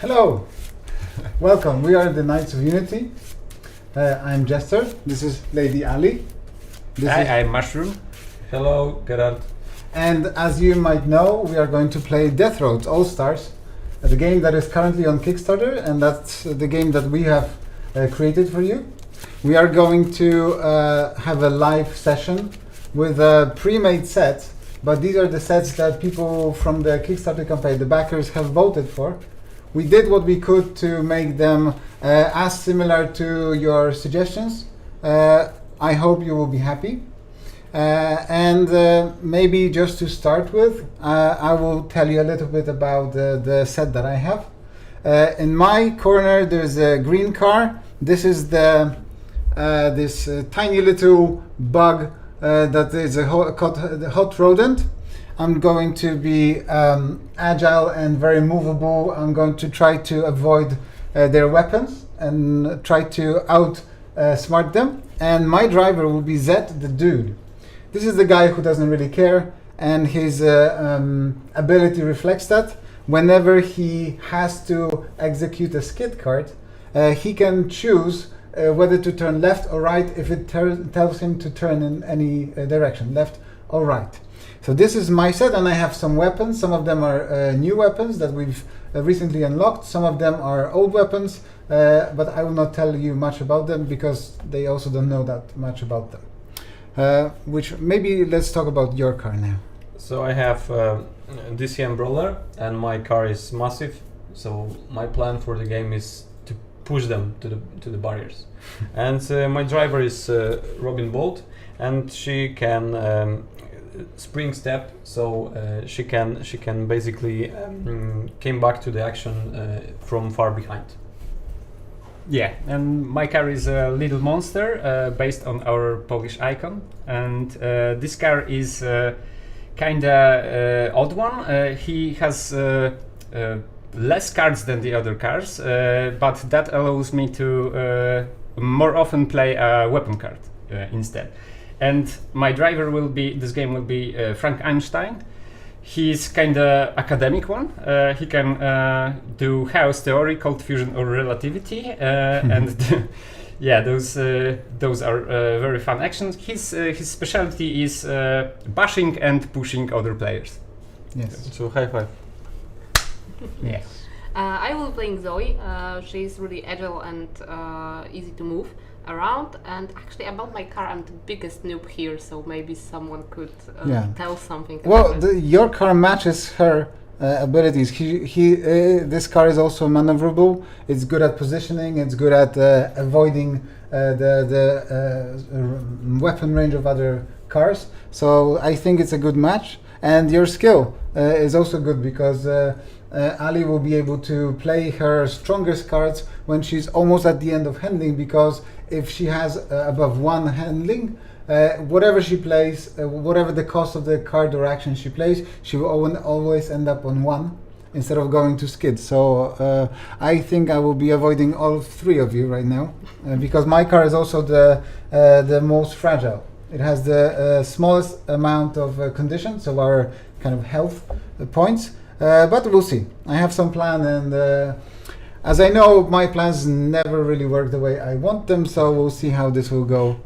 Hello, welcome. We are the Knights of Unity. I'm Jester. This is Lady Ali. I'm Mushroom. Hello, Gerard. And as you might know, we are going to play Death Roads All Stars, the game that is currently on Kickstarter, and that's the game that we have created for you. We are going to have a live session with a pre-made set, but these are the sets that people from the Kickstarter campaign, the backers, have voted for. We did what we could to make them as similar to your suggestions. I hope you will be happy. Maybe just to start with, I will tell you a little bit about the set that I have. In my corner, there's a green car. This is this tiny little bug that is a hot rodent. I'm going to be agile and very movable. I'm going to try to avoid their weapons and try to outsmart them. And my driver will be Zed, the dude. This is the guy who doesn't really care, and his ability reflects that. Whenever he has to execute a skid card, he can choose whether to turn left or right if it tells him to turn in any direction, left or right. So this is my set, and I have some weapons. Some of them are new weapons that we've recently unlocked. Some of them are old weapons, but I will not tell you much about them because they also don't know that much about them. Which maybe let's talk about your car now. So I have DCM Brawler, and my car is massive. So my plan for the game is to push them to the barriers. And my driver is Robin Bolt, and she can spring step, so she can basically came back to the action from far behind. Yeah, and my car is a little monster based on our Polish icon, and this car is kinda odd one. He has less cards than the other cars, but that allows me to more often play a weapon card instead. And my driver will be, this game will be Frank Einstein. He's kinda academic one. He can do chaos theory, cold fusion, or relativity, and yeah, those are very fun actions. His specialty is bashing and pushing other players. Yes. So high five. Yeah. I will be playing Zoe. She's really agile and easy to move around. And actually, about my car, I'm the biggest noob here, so maybe someone could tell something. Well, your car matches her abilities. This car is also maneuverable. It's good at positioning. It's good at avoiding the weapon range of other cars. So I think it's a good match. And your skill is also good because Ali will be able to play her strongest cards when she's almost at the end of handling, because if she has above one handling, whatever she plays, whatever the cost of the card or action she plays, she will always end up on one instead of going to skid. So I think I will be avoiding all three of you right now because my car is also the most fragile. It has the smallest amount of condition, so our kind of health points. But we'll see. I have some plan, and as I know, my plans never really work the way I want them, so we'll see how this will go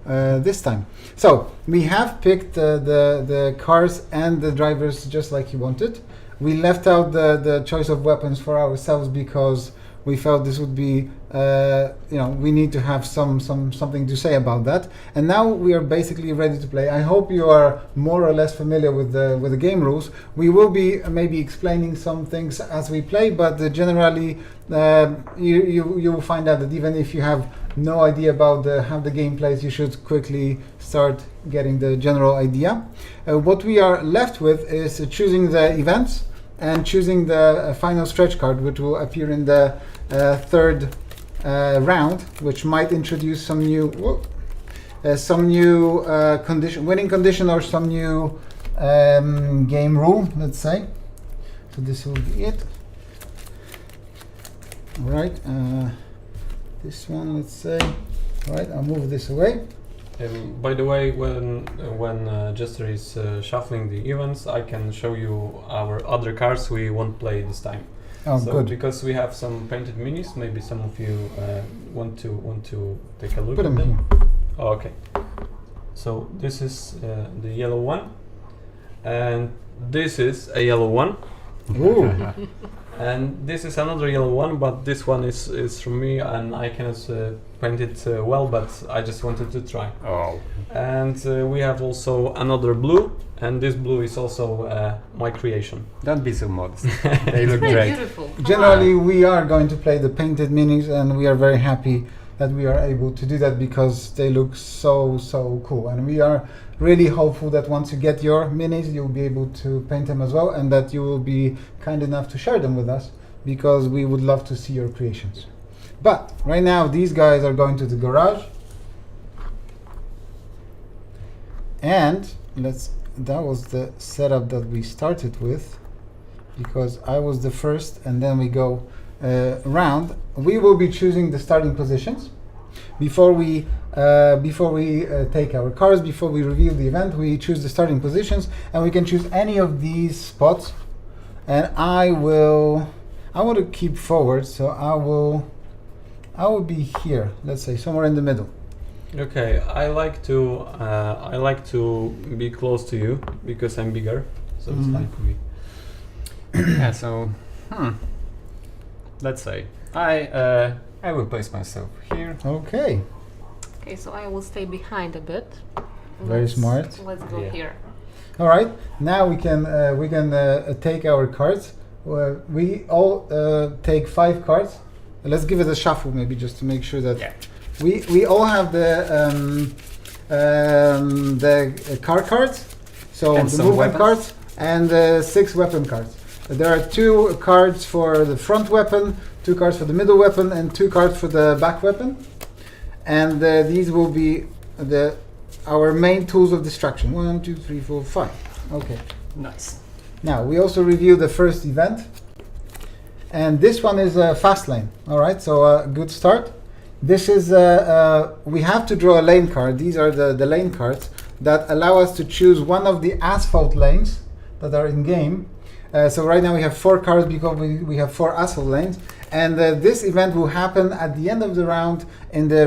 this time. So we have picked the cars and the drivers just like you wanted. We left out the choice of weapons for ourselves because we felt this would be, we need to have something to say about that. And now we are basically ready to play. I hope you are more or less familiar with the game rules. We will be maybe explaining some things as we play, but generally you will find out that even if you have no idea about how the game plays, you should quickly start getting the general idea. What we are left with is choosing the events and choosing the final stretch card, which will appear in the third round, which might introduce some new winning condition, or some new game rule, let's say. So this will be it. All right, this one, let's say. All right, I'll move this away. By the way, when Jester is shuffling the events, I can show you our other cards we won't play this time. Oh, so good. because we have some painted minis, maybe some of you want to take a look Put at them them. here. Oh, okay. So this is the yellow one, and this is a yellow one, Ooh. and this is another yellow one. But this one is from me, and I cannot paint it well. But I just wanted to try. Oh. And we have also another blue, and this blue is also my creation. Don't be so modest. They look Very great. beautiful. Come Generally, on. we are going to play the painted minis, and we are very happy that we are able to do that because they look so cool. And we are really hopeful that once you get your minis, you'll be able to paint them as well, and that you will be kind enough to share them with us because we would love to see your creations. But right now, these guys are going to the garage, and that was the setup that we started with, because I was the first, and then we go round. We will be choosing the starting positions before we take our cars. Before we reveal the event, we choose the starting positions, and we can choose any of these spots. And I want to keep forward, so I will be here. Let's say somewhere in the middle. Okay, I like to be close to you because I'm bigger, so it's fine for me. Yeah. So, let's say I will place myself here. Okay. Okay, so I will stay behind a bit. Very smart. Let's go Yeah. here. All right. Now we can take our cards. We all take 5 cards. Let's give it a shuffle, maybe, just to make sure that Yeah. we all have the car cards, so And the some movement weapons. cards, and 6 weapon cards. There are 2 cards for the front weapon, 2 cards for the middle weapon, and 2 cards for the back weapon. And these will be our main tools of distraction. 1, 2, 3, 4, 5. Okay. Nice. Now we also review the first event, and this one is a fast lane. All right, so a good start. This is we have to draw a lane card. These are the lane cards that allow us to choose one of the asphalt lanes that are in game. So right now we have 4 cards because we have 4 asphalt lanes, and this event will happen at the end of the round in the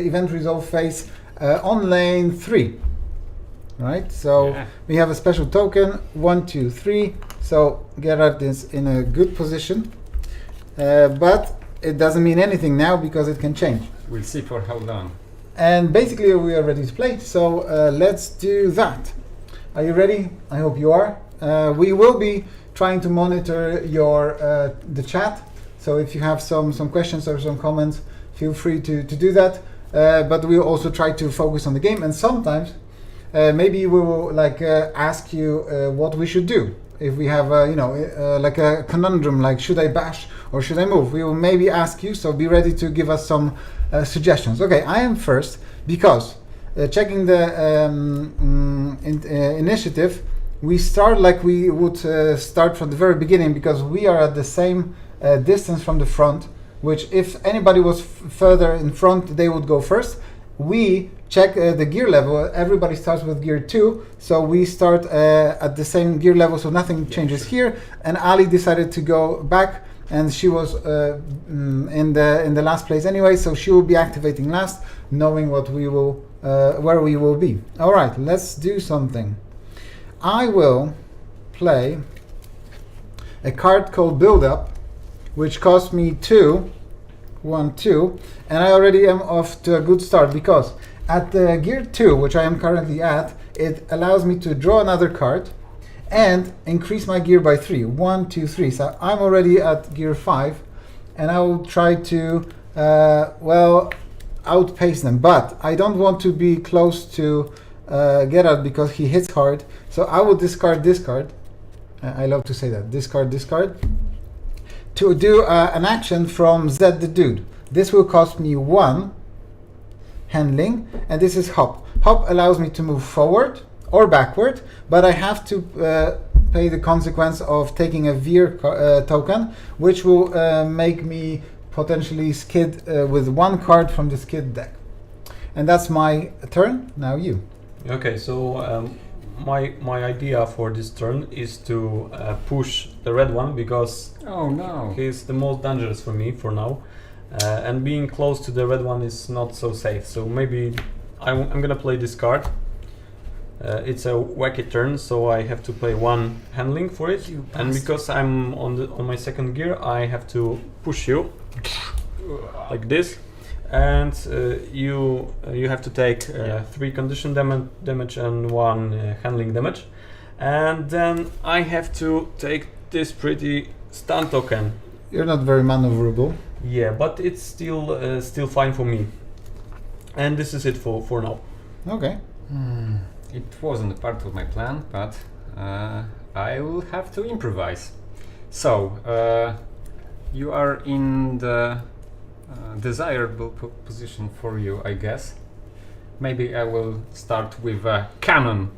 event resolve phase on lane 3. Right, so Yeah. we have a special token, 1, 2, 3. So Gerard is in a good position, but it doesn't mean anything now because it can change. We'll see for how long. And basically we are ready to play, so let's do that. Are you ready? I hope you are. We will be trying to monitor your the chat, so if you have some questions or some comments, feel free to do that. But we'll also try to focus on the game, and sometimes maybe we will ask you what we should do. If we have like a conundrum, like should I bash or should I move, we will maybe ask you, so be ready to give us some suggestions. Okay, I am first because checking the initiative, we start like we would start from the very beginning, because we are at the same distance from the front, which if anybody was further in front, they would go first. We check the gear level. Everybody starts with gear 2, so we start at the same gear level, so nothing changes here. And Ali decided to go back, and she was in the last place anyway, so she will be activating last, knowing what we will where we will be. All right, let's do something. I will play a card called Build Up, which cost me 2, 1, 2, and I already am off to a good start, because at the gear 2, which I am currently at, it allows me to draw another card and increase my gear by 3. 1, 2, 3. So I'm already at gear 5, and I will try to outpace them. But I don't want to be close to Gerard because he hits hard. So I will discard this card. I love to say that. Discard this card to do an action from Zed the Dude. This will cost me 1 handling, and this is Hop. Hop allows me to move forward or backward, but I have to pay the consequence of taking a Veer token, which will make me potentially skid with 1 card from the skid deck. And that's my turn. Now you. Okay, so my idea for this turn is to push the red one because Oh no. he's the most dangerous for me for now, and being close to the red one is not so safe. So maybe I'm gonna play this card. It's a wacky turn, so I have to play one handling for it, You and bastard. because I'm on my second gear, I have to push you like this, and you have to take Yeah. 3 condition damage and 1 handling damage, and then I have to take this pretty stun token. You're not very maneuverable. Yeah, but it's still fine for me, and this is it for now. Okay. It wasn't a part of my plan, but I will have to improvise. So, you are in the desirable position for you, I guess. Maybe I will start with a cannon.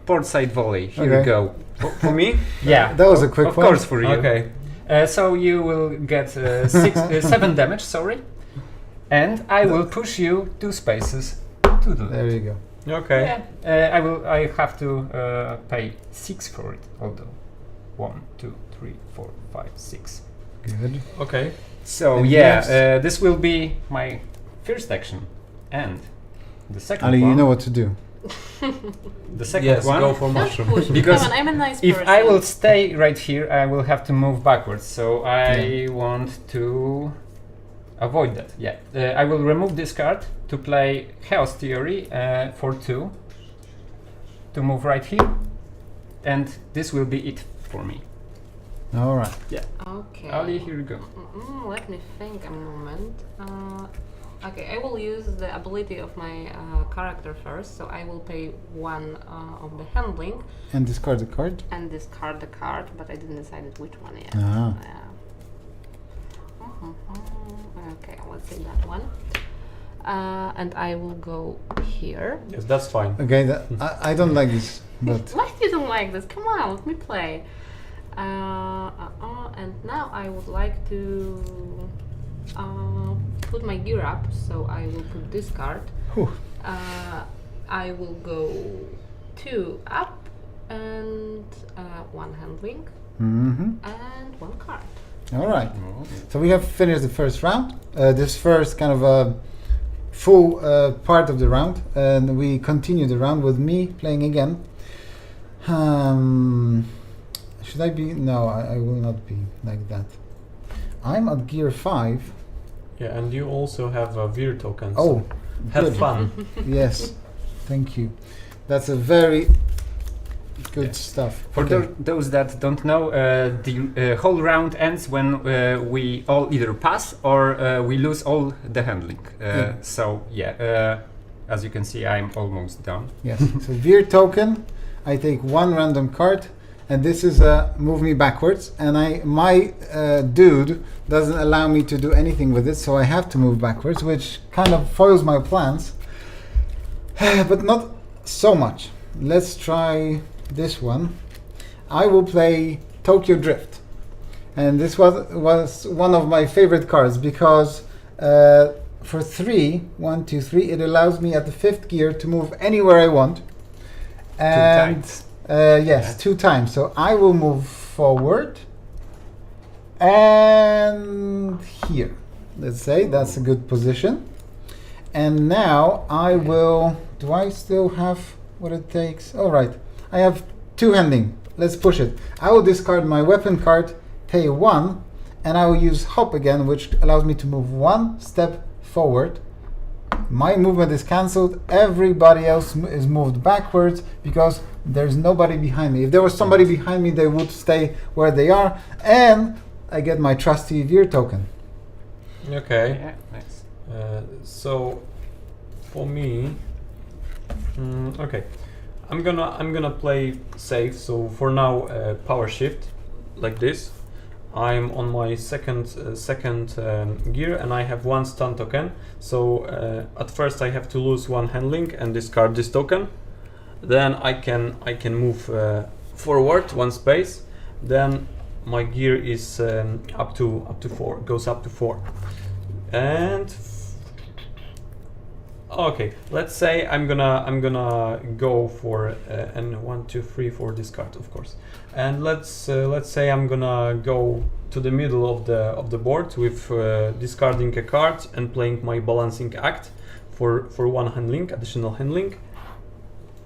Port side volley. Here Okay. you go. For me? Yeah. That was a quick Of one. course for you. Okay. So you will get 7 damage, sorry. And I will push you 2 spaces to the left. There you go. Okay. Yeah, I have to pay 6 for it, although 1, 2, 3, 4, 5, 6. Good. Okay. So And yeah, yes. this will be my first action, and the second Ali, one. you know what to do. The second Yes, one. go for Just mushroom. push. Because Come on, I'm a nice If person. I will stay right here, I will have to move backwards. So I want to avoid that. Yeah, I will remove this card to play Chaos Theory for 2 to move right here, and this will be it for me. All right. Okay. Ali, here you go. Let me think a moment. Okay, I will use the ability of my character first, so I will pay 1 of the handling And discard the card. and discard the card, but I didn't decide which one yet. Ah. Okay, let's say that one. And I will go here. Yes, that's fine. Okay. I don't like this, but Why you don't like this? Come on, let me play. And now I would like to put my gear up, so I will put this card. Whew. I will go 2 up and 1 handling Mhm. and 1 card. All right. So we have finished the first round. This first kind of full part of the round, and we continue the round with me playing again. Should I be? No, I will not be like that. I'm at gear 5. Yeah, and you also have a Veer token. Oh, so have good. fun. Yes, thank you. That's a very good stuff. For Okay. those that don't know, the whole round ends when we all either pass or we lose all the handling. Yeah. So yeah, as you can see, I'm almost done. Yes. So Veer token, I take 1 random card, and this is move me backwards. And my dude doesn't allow me to do anything with it, so I have to move backwards, which kind of foils my plans, but not so much. Let's try this one. I will play Tokyo Drift, and this was one of my favorite cards because for 3, 1, 2, 3, it allows me at the 5th gear to move anywhere I want. And times. yes, Yeah. 2 times. So I will move forward and here. Let's say that's a good position. And now I will. Do I still have what it takes? All right. I have 2 handling. Let's push it. I will discard my weapon card, pay 1, and I will use hop again, which allows me to move 1 step forward. My movement is cancelled. Everybody else is moved backwards because there's nobody behind me. If there was somebody behind me, they would stay where they are, and I get my trusty Veer token. Okay. Yeah, nice. So for me, okay, I'm gonna play safe. So for now, power shift like this. I'm on my second gear, and I have 1 stun token. So at first I have to lose 1 handling and discard this token. Then I can move forward 1 space. Then my gear is up to 4, goes up to 4, and Okay, let's say I'm gonna go for and 1, 2, 3 for this card, of course. And let's say I'm gonna go to the middle of the board with discarding a card and playing my balancing act for one handling, additional handling.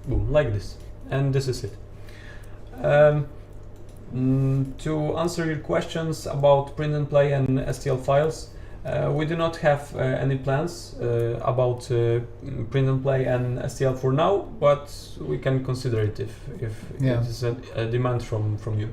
Boom, like this, and this is it. To answer your questions about print and play and STL files, we do not have any plans about print and play and STL for now, but we can consider it if Yeah. it is a demand from you.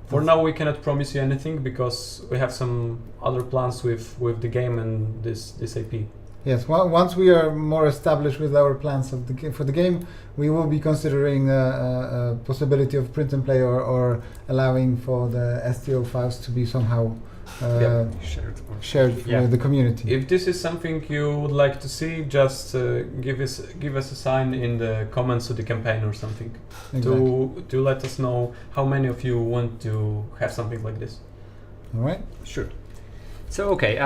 For now, we cannot promise you anything because we have some other plans with the game and this AP. Yes, well, once we are more established with our plans of for the game, we will be considering a possibility of print and play or allowing for the STO files to be somehow shared with the community. If this is something you would like to see, just give us a sign in the comments to the campaign or something to let us know how many of you want to have something like this. All right. Sure. So okay,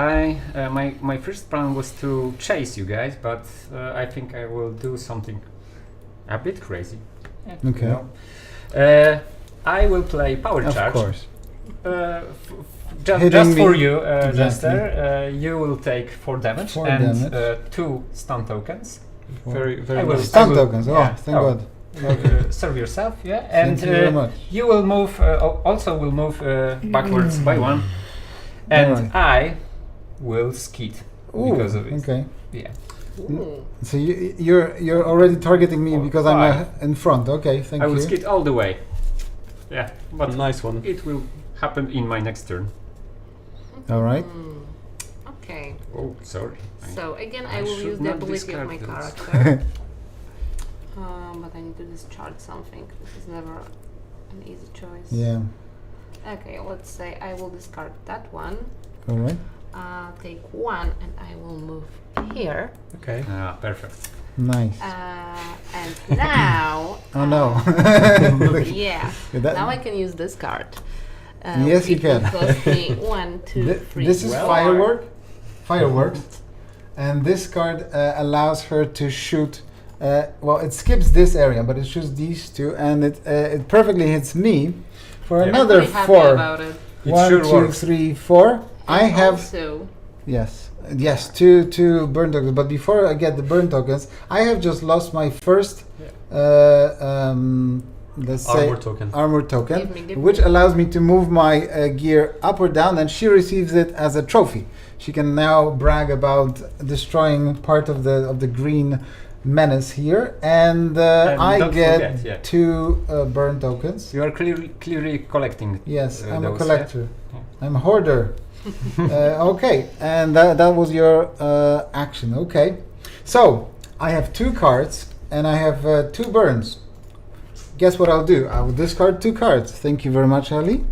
my first plan was to chase you guys, but I think I will do something a bit crazy. Yeah, Okay. you know. I will play power Of charge. course. Just Hitting for me. you, Exactly. Jester, you will take 4 damage 4 and damage. 2 stun tokens. Very I will- nice. Stun will- tokens. yeah. Oh, thank Oh. God. Serve yourself, yeah, and Thank you very much. you will move. Also, will move backwards by 1, and Alright. I will skid because of it. Okay. Yeah. Ooh. So you're already targeting me Oh, because I'm 5. In front. Okay, thank I you. will skid all the way. Yeah, but Nice one. it will happen in my next turn. All right. Okay. Oh, sorry. So again, I I will should use the not ability of discard my this. character. But I need to discharge something. This is never an easy choice. Yeah. Okay, let's say I will discard that one. All right. Take 1, and I will move here. Okay. Ah, perfect. Nice. And now. Oh no. Yeah. That- Now I can use this card. Yes, you it will can. cost me 1, 2, 3. This is Well, fireworks, and this card allows her to shoot. Well, it skips this area, but it shoots these 2, and it perfectly hits me for Yeah. another Really happy 4. about it. It 1, sure 2, works. 3, 4. I And have also, yes, two burn tokens. But before I get the burn tokens, I have just lost my first. Let's say Armor token. armor token, Give me. which allows me to move my gear up or down, and she receives it as a trophy. She can now brag about destroying part of the green menace here, and I don't get forget, yeah. 2 burn tokens. You are clearly collecting. Yes, I'm a those, collector. yeah? I'm a hoarder. Okay, and that was your action. Okay, so I have 2 cards and I have 2 burns. Guess what I'll do? I will discard 2 cards. Thank you very much, Ali.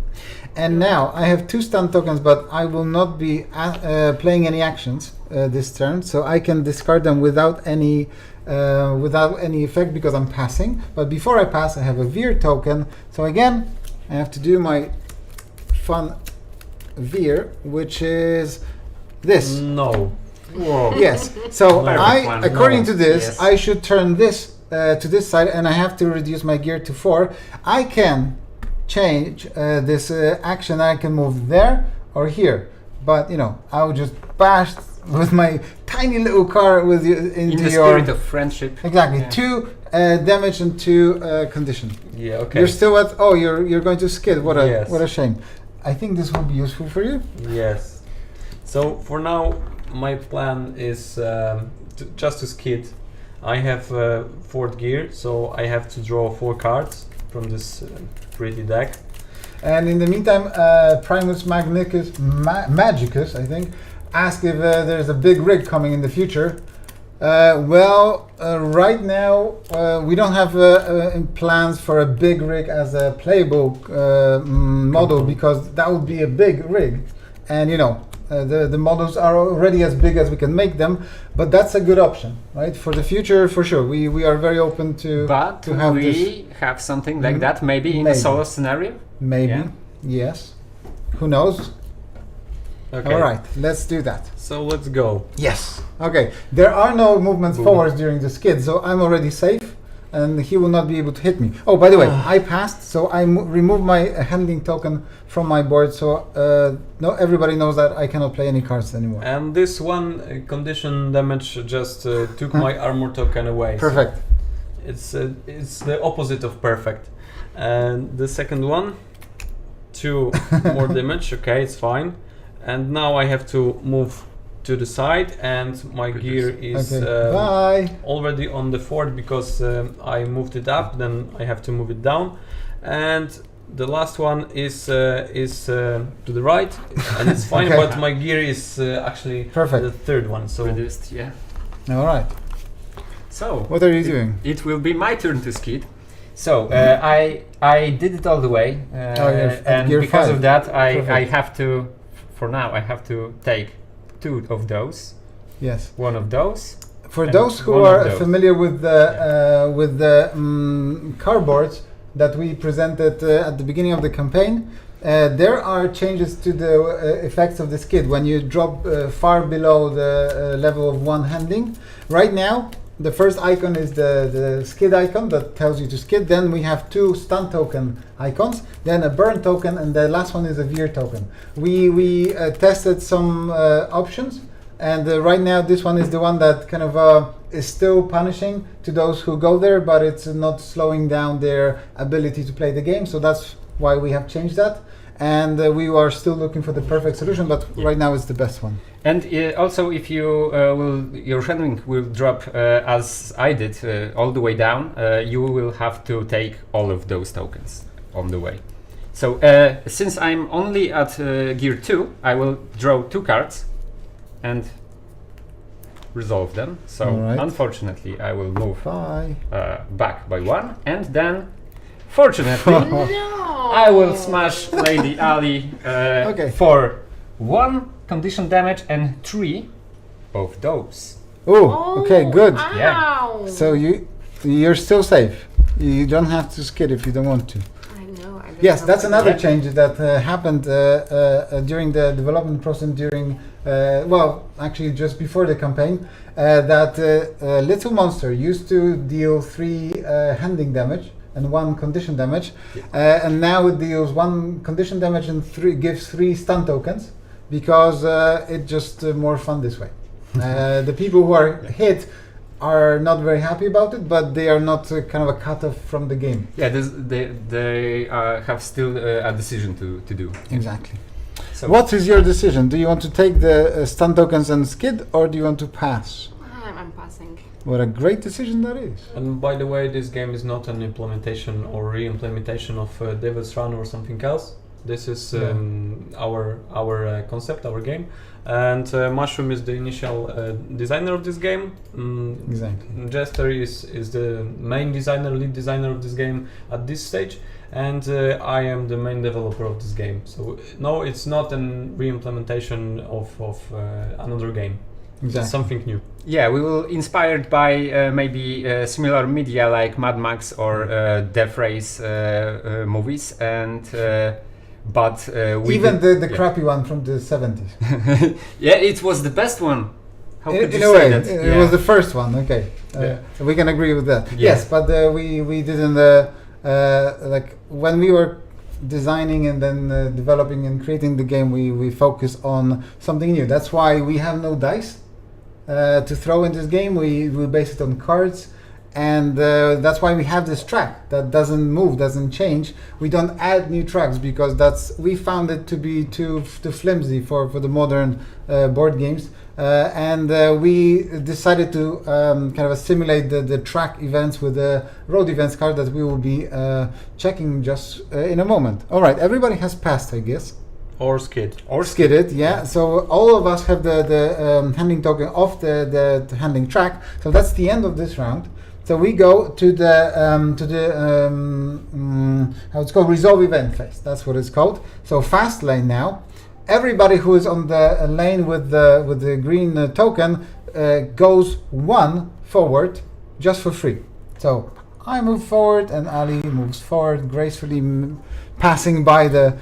And now I have 2 stun tokens, but I will not be playing any actions this turn, so I can discard them without any effect because I'm passing. But before I pass, I have a veer token. So again, I have to do my fun veer, which is this. No. Whoa. Yes. So Perfect one. according No. to this, Yes. I should turn this to this side, and I have to reduce my gear to 4. I can change this action. I can move there or here, but I will just bash with my tiny little car with you In into the your spirit of friendship. exactly Yeah. 2 damage and 2 condition. Yeah. Okay. You're still at you're going to skid. What Yes. a shame. I think this will be useful for you. Yes. So for now, my plan is just to skid. I have 4th gear, so I have to draw 4 cards from this pretty deck. And in the meantime, Primus Magicus, I think, asked if there's a big rig coming in the future. Right now we don't have plans for a big rig as a playable model because that would be a big rig, and the models are already as big as we can make them. But that's a good option, right? For the future, for sure. We are very open to But have we this. have something like that maybe in Maybe. a solo scenario. Maybe, Yeah. yes. Who knows? Okay. All right, let's do that. So let's go. Yes. Okay. There are no movements Boom. forwards during the skid, so I'm already safe, and he will not be able to hit me. Oh, by the way, I passed, so I remove my handling token from my board, so no, everybody knows that I cannot play any cards anymore. And this one condition damage just took my armor token away. Perfect. So it's the opposite of perfect. And the second one, 2 more damage. Okay, it's fine. And now I have to move to the side, and my gear is Bye. already on the fort because I moved it up. Then I have to move it down, and the last one is to the right, and it's fine. Okay. But my gear is actually Perfect. the third one. So Reduced, yeah. All right. So What are you doing? it will be my turn to skid. So I did it all the way, you're at and gear because 5. of that I Perfect. have to, for now, I have to take 2 of those, Yes. 1 of those. For And those who one of are those. familiar with the cardboards that we presented at the beginning of the campaign, there are changes to the effects of the skid when you drop far below the level of 1 handling. Right now, the first icon is the skid icon that tells you to skid. Then we have 2 stun token icons, then a burn token, and the last one is a veer token. We tested some options, and right now this one is the one that kind of is still punishing to those who go there, but it's not slowing down their ability to play the game. So that's why we have changed that. And we are still looking for the perfect solution, but right now it's the best one. And also, if you your handling will drop as I did all the way down, you will have to take all of those tokens on the way. So since I'm only at gear 2, I will draw 2 cards and resolve them. So Alright. unfortunately, I will move Bye. back by 1, and then fortunately, No! I will smash Lady Ali Okay. for 1 condition damage and 3 of those. Oh, okay, good. Yeah. Ow. So you're still safe. You don't have to skid if you don't want to. I know. I don't Yes, know that's what another Yeah. change that happened during the development process. During well, actually just before the campaign, that Little Monster used to deal 3 handling damage and 1 condition damage, and now it deals 1 condition damage and gives 3 stun tokens, because it's just more fun this way. The people who are hit are not very happy about it, but they are not kind of a cutoff from the game. Yeah, they have still a decision to do. Exactly. So What is your decision? Do you want to take the stun tokens and skid, or do you want to pass? I'm passing. What a great decision that is. And by the way, this game is not an implementation or re-implementation of Devil's Run or something else. This is our concept, our game. And Mushroom is the initial designer of this game. Exactly. Jester is the main designer, lead designer of this game at this stage. And I am the main developer of this game. So no, it's not an re-implementation of another game. Exactly. It's something new. yeah, we will inspired by maybe similar media like Mad Max or Death Race movies, and but we Even did- the yeah. crappy one from the 70s. Yeah, it was the best one. How could In you a say way, that? it was the first one. Okay, Yeah. we can agree with that. Yeah. Yes, but we didn't like when we were designing and then developing and creating the game. We focus on something new. That's why we have no dice to throw in this game. We base it on cards. And that's why we have this track that doesn't move, doesn't change. We don't add new tracks because we found it to be too flimsy for the modern board games. And we decided to kind of assimilate the track events with the road events card that we will be checking just in a moment. All right, everybody has passed, I guess. Or skid. Or Skidded, yeah. So all of us have the handling token off the handling track. So that's the end of this round. So we go to the how it's called, resolve event phase. That's what it's called. So fast lane now. Everybody who is on the lane with the green token goes 1 forward just for free. So I move forward and Ali moves forward gracefully, passing by the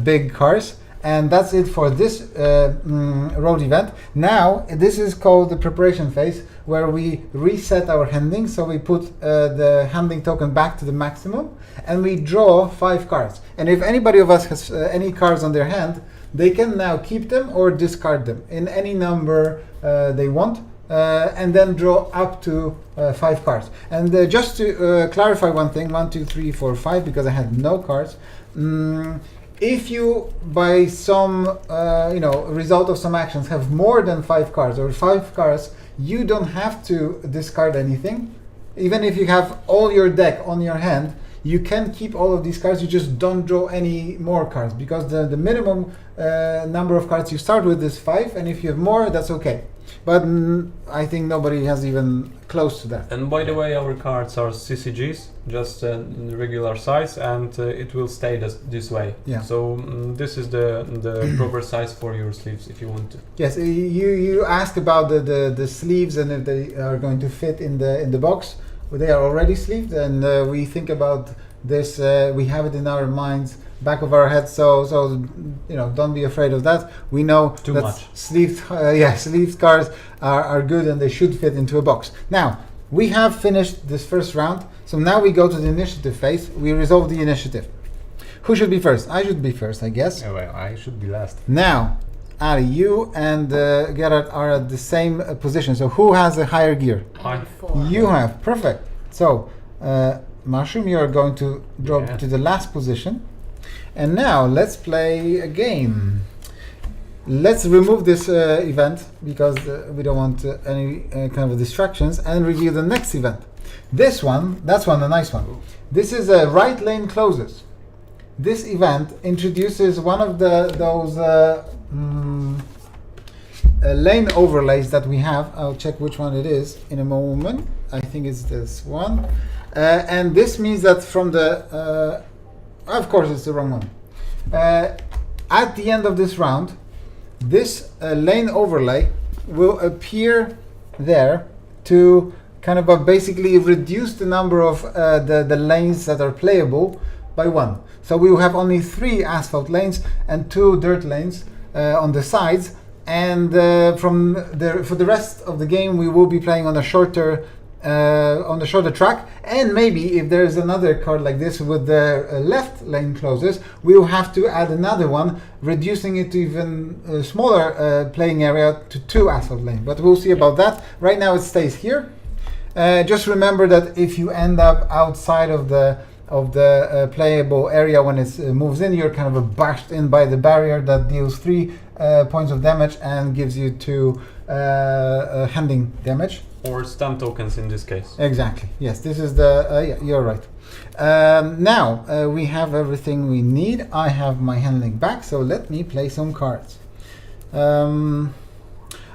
big cars. And that's it for this road event. Now, this is called the preparation phase, where we reset our handling. So we put the handling token back to the maximum, and we draw 5 cards. And if anybody of us has any cards on their hand, they can now keep them or discard them in any number they want, and then draw up to 5 cards. And just to clarify one thing, 1, 2, 3, 4, 5, because I had no cards. If you, by some result of some actions, have more than 5 cards or 5 cards, you don't have to discard anything. Even if you have all your deck on your hand, you can keep all of these cards. You just don't draw any more cards, because the minimum number of cards you start with is 5, and if you have more, that's okay. But I think nobody has even close to that. And by the way, our cards are CCGs, just in regular size, and it will stay this way. Yeah. So this is the proper size for your sleeves if you want to. Yes, you asked about the sleeves and if they are going to fit in the box. Well, they are already sleeved, and we think about this. We have it in our minds, back of our heads. So don't be afraid of that. We know Too that much. sleeved cards are good, and they should fit into a box. Now we have finished this first round. So now we go to the initiative phase. We resolve the initiative. Who should be first? I should be first, I guess. Oh, well, I should be last. Now, Ali, you and Gerard are at the same position. So who has a higher gear? I have 4. You have. Perfect. So, Mushroom, you are going to drop Yeah. to the last position. And now let's play a game. Let's remove this event, because we don't want any kind of distractions, and review the next event. This one, that's one, a nice one. This is a right lane closes. This event introduces one of those lane overlays that we have. I'll check which one it is in a moment. I think it's this one. And this means that from the... of course, it's the wrong one. At the end of this round, this lane overlay will appear there to kind of basically reduce the number of the lanes that are playable by 1. So we will have only 3 asphalt lanes and 2 dirt lanes on the sides, and for the rest of the game we will be playing on a shorter track. And maybe if there is another card like this with the left lane closes, we will have to add another one, reducing it to even smaller playing area to 2 asphalt lanes. But we'll see about that. Right now it stays here. Just remember that if you end up outside of the playable area when it moves in, you're kind of bashed in by the barrier that deals 3 points of damage and gives you 2 handling damage. Or stun tokens in this case. Exactly. Yes, this is the... yeah, you're right. Now, we have everything we need. I have my handling back, so let me play some cards.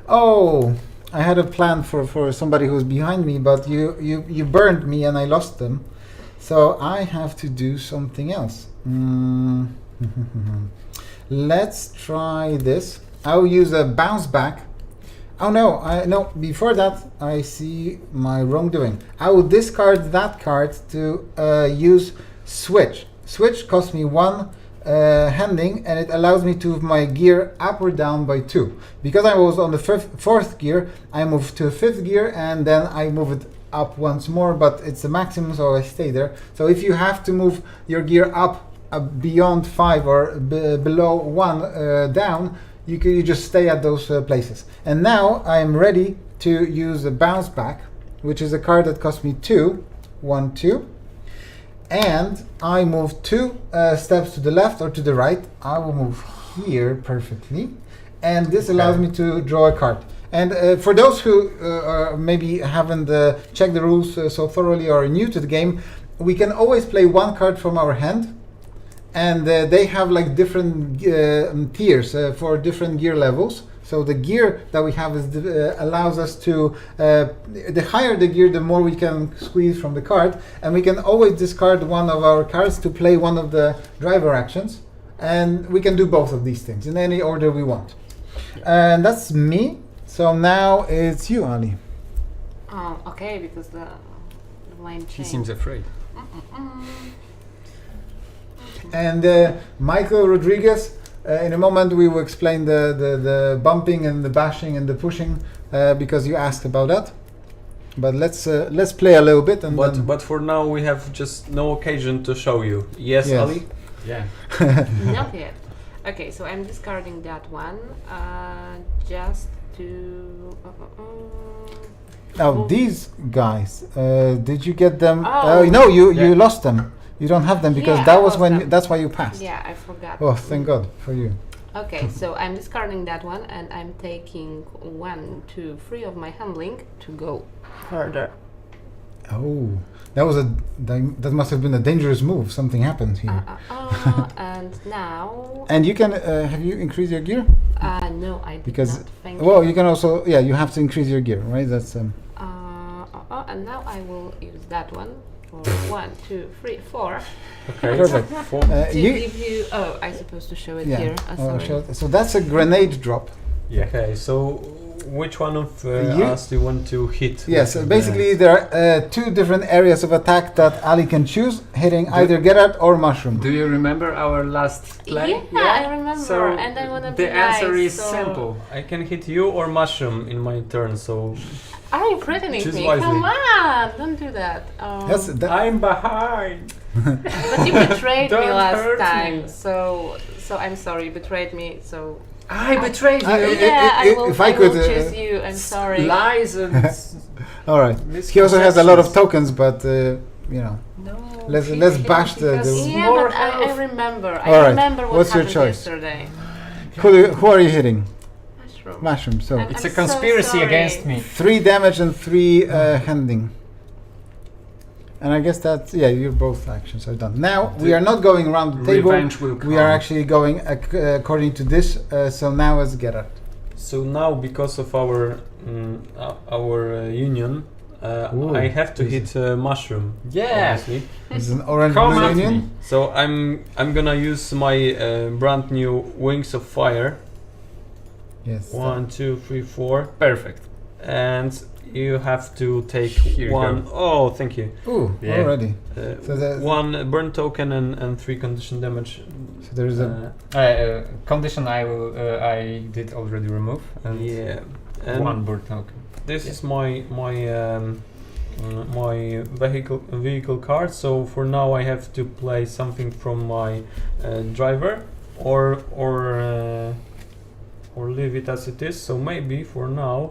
Oh, I had a plan for somebody who's behind me, but you burned me and I lost them. So I have to do something else. Let's try this. I'll use a bounce back. Oh no, before that I see my wrongdoing. I will discard that card to use switch. Switch costs me 1 handling, and it allows me to move my gear up or down by 2. Because I was on the 4th gear, I move to 5th gear, and then I move it up once more, but it's the maximum, so I stay there. So if you have to move your gear up beyond 5 or below 1 down, you just stay at those places. And now I am ready to use a bounce back, which is a card that costs me 2, 1, 2. And I move 2 steps to the left or to the right. I will move here perfectly. And this allows me to draw a card. And for those who maybe haven't checked the rules so thoroughly or are new to the game, we can always play 1 card from our hand. And they have like different tiers for different gear levels. So the gear that we have is allows us to, the higher the gear, the more we can squeeze from the card. And we can always discard one of our cards to play one of the driver actions. And we can do both of these things in any order we want. And that's me. So now it's you, Ali. Oh, okay, because the line changed. He seems afraid. And Michael Rodriguez, In a moment, we will explain the bumping and the bashing and the pushing because you asked about that. But let's play a little bit. And but for now, we have just no occasion to show you. Yes. Ali? Yeah. Not yet. Okay, so I'm discarding that one just to. Now these guys, did you get them? Oh. No, you lost them. You don't have them because Yeah, that I was lost when them. that's why you passed. Yeah, I forgot. Oh, thank God for you. Okay, so I'm discarding that one and I'm taking 1, 2, 3 of my handling to go further. Oh, that must have been a dangerous move. Something happened here. And now. And you can have you increased your gear? No, I did Because not. Thank well, you. you can also you have to increase your gear, right? That's And now I will use that one for 1, 2, 3, 4. Okay. Perfect. To You give you. Oh, I'm supposed to show it here. Sorry. so that's a grenade drop. Yeah. Okay, so which one of You- us do you want to hit? Yes, with the basically there are 2 different areas of attack that Ali can choose, hitting either Gerard or Mushroom. Do you remember our last play? Yeah, I remember, So and I wanna be the answer nice, is so- simple. I can hit you or Mushroom in my turn, so Are you threatening Choose me? wisely. Come on, don't do that. I'm behind. But you betrayed me Don't last hurt time, me. so I'm sorry. You betrayed me, so I betrayed you. yeah, I will. if I I could, will choose you. I'm sorry. Lies and All right. He also has a lot of misconceptions. tokens, but No. let's bash the. Because- Yeah, More but I health. remember. All I right, remember what what's your happened choice? yesterday. Who are you hitting? Mushroom. Mushroom. So I'm- It's a so conspiracy sorry. against me. 3 damage and 3 handing. And I guess that's your both actions are done. Now we are not going around the table. Revenge will come. We are actually going according to this. So now let's get it. so now because of our union, Ooh, I have to Jesus. hit Mushroom. Yeah. Obviously. This is an orange Come blue at union. me. So I'm gonna use my brand new Wings of Fire. Yes. 1, 2, 3, 4, Perfect. and you have to take Here you 1. go. Oh, thank you. Ooh, Yeah. already. So 1 burn token and 3 condition damage. So there's a Condition I did already remove. And Yeah. And 1 bird token. this is my vehicle card. So for now I have to play something from my driver or leave it as it is. So maybe for now,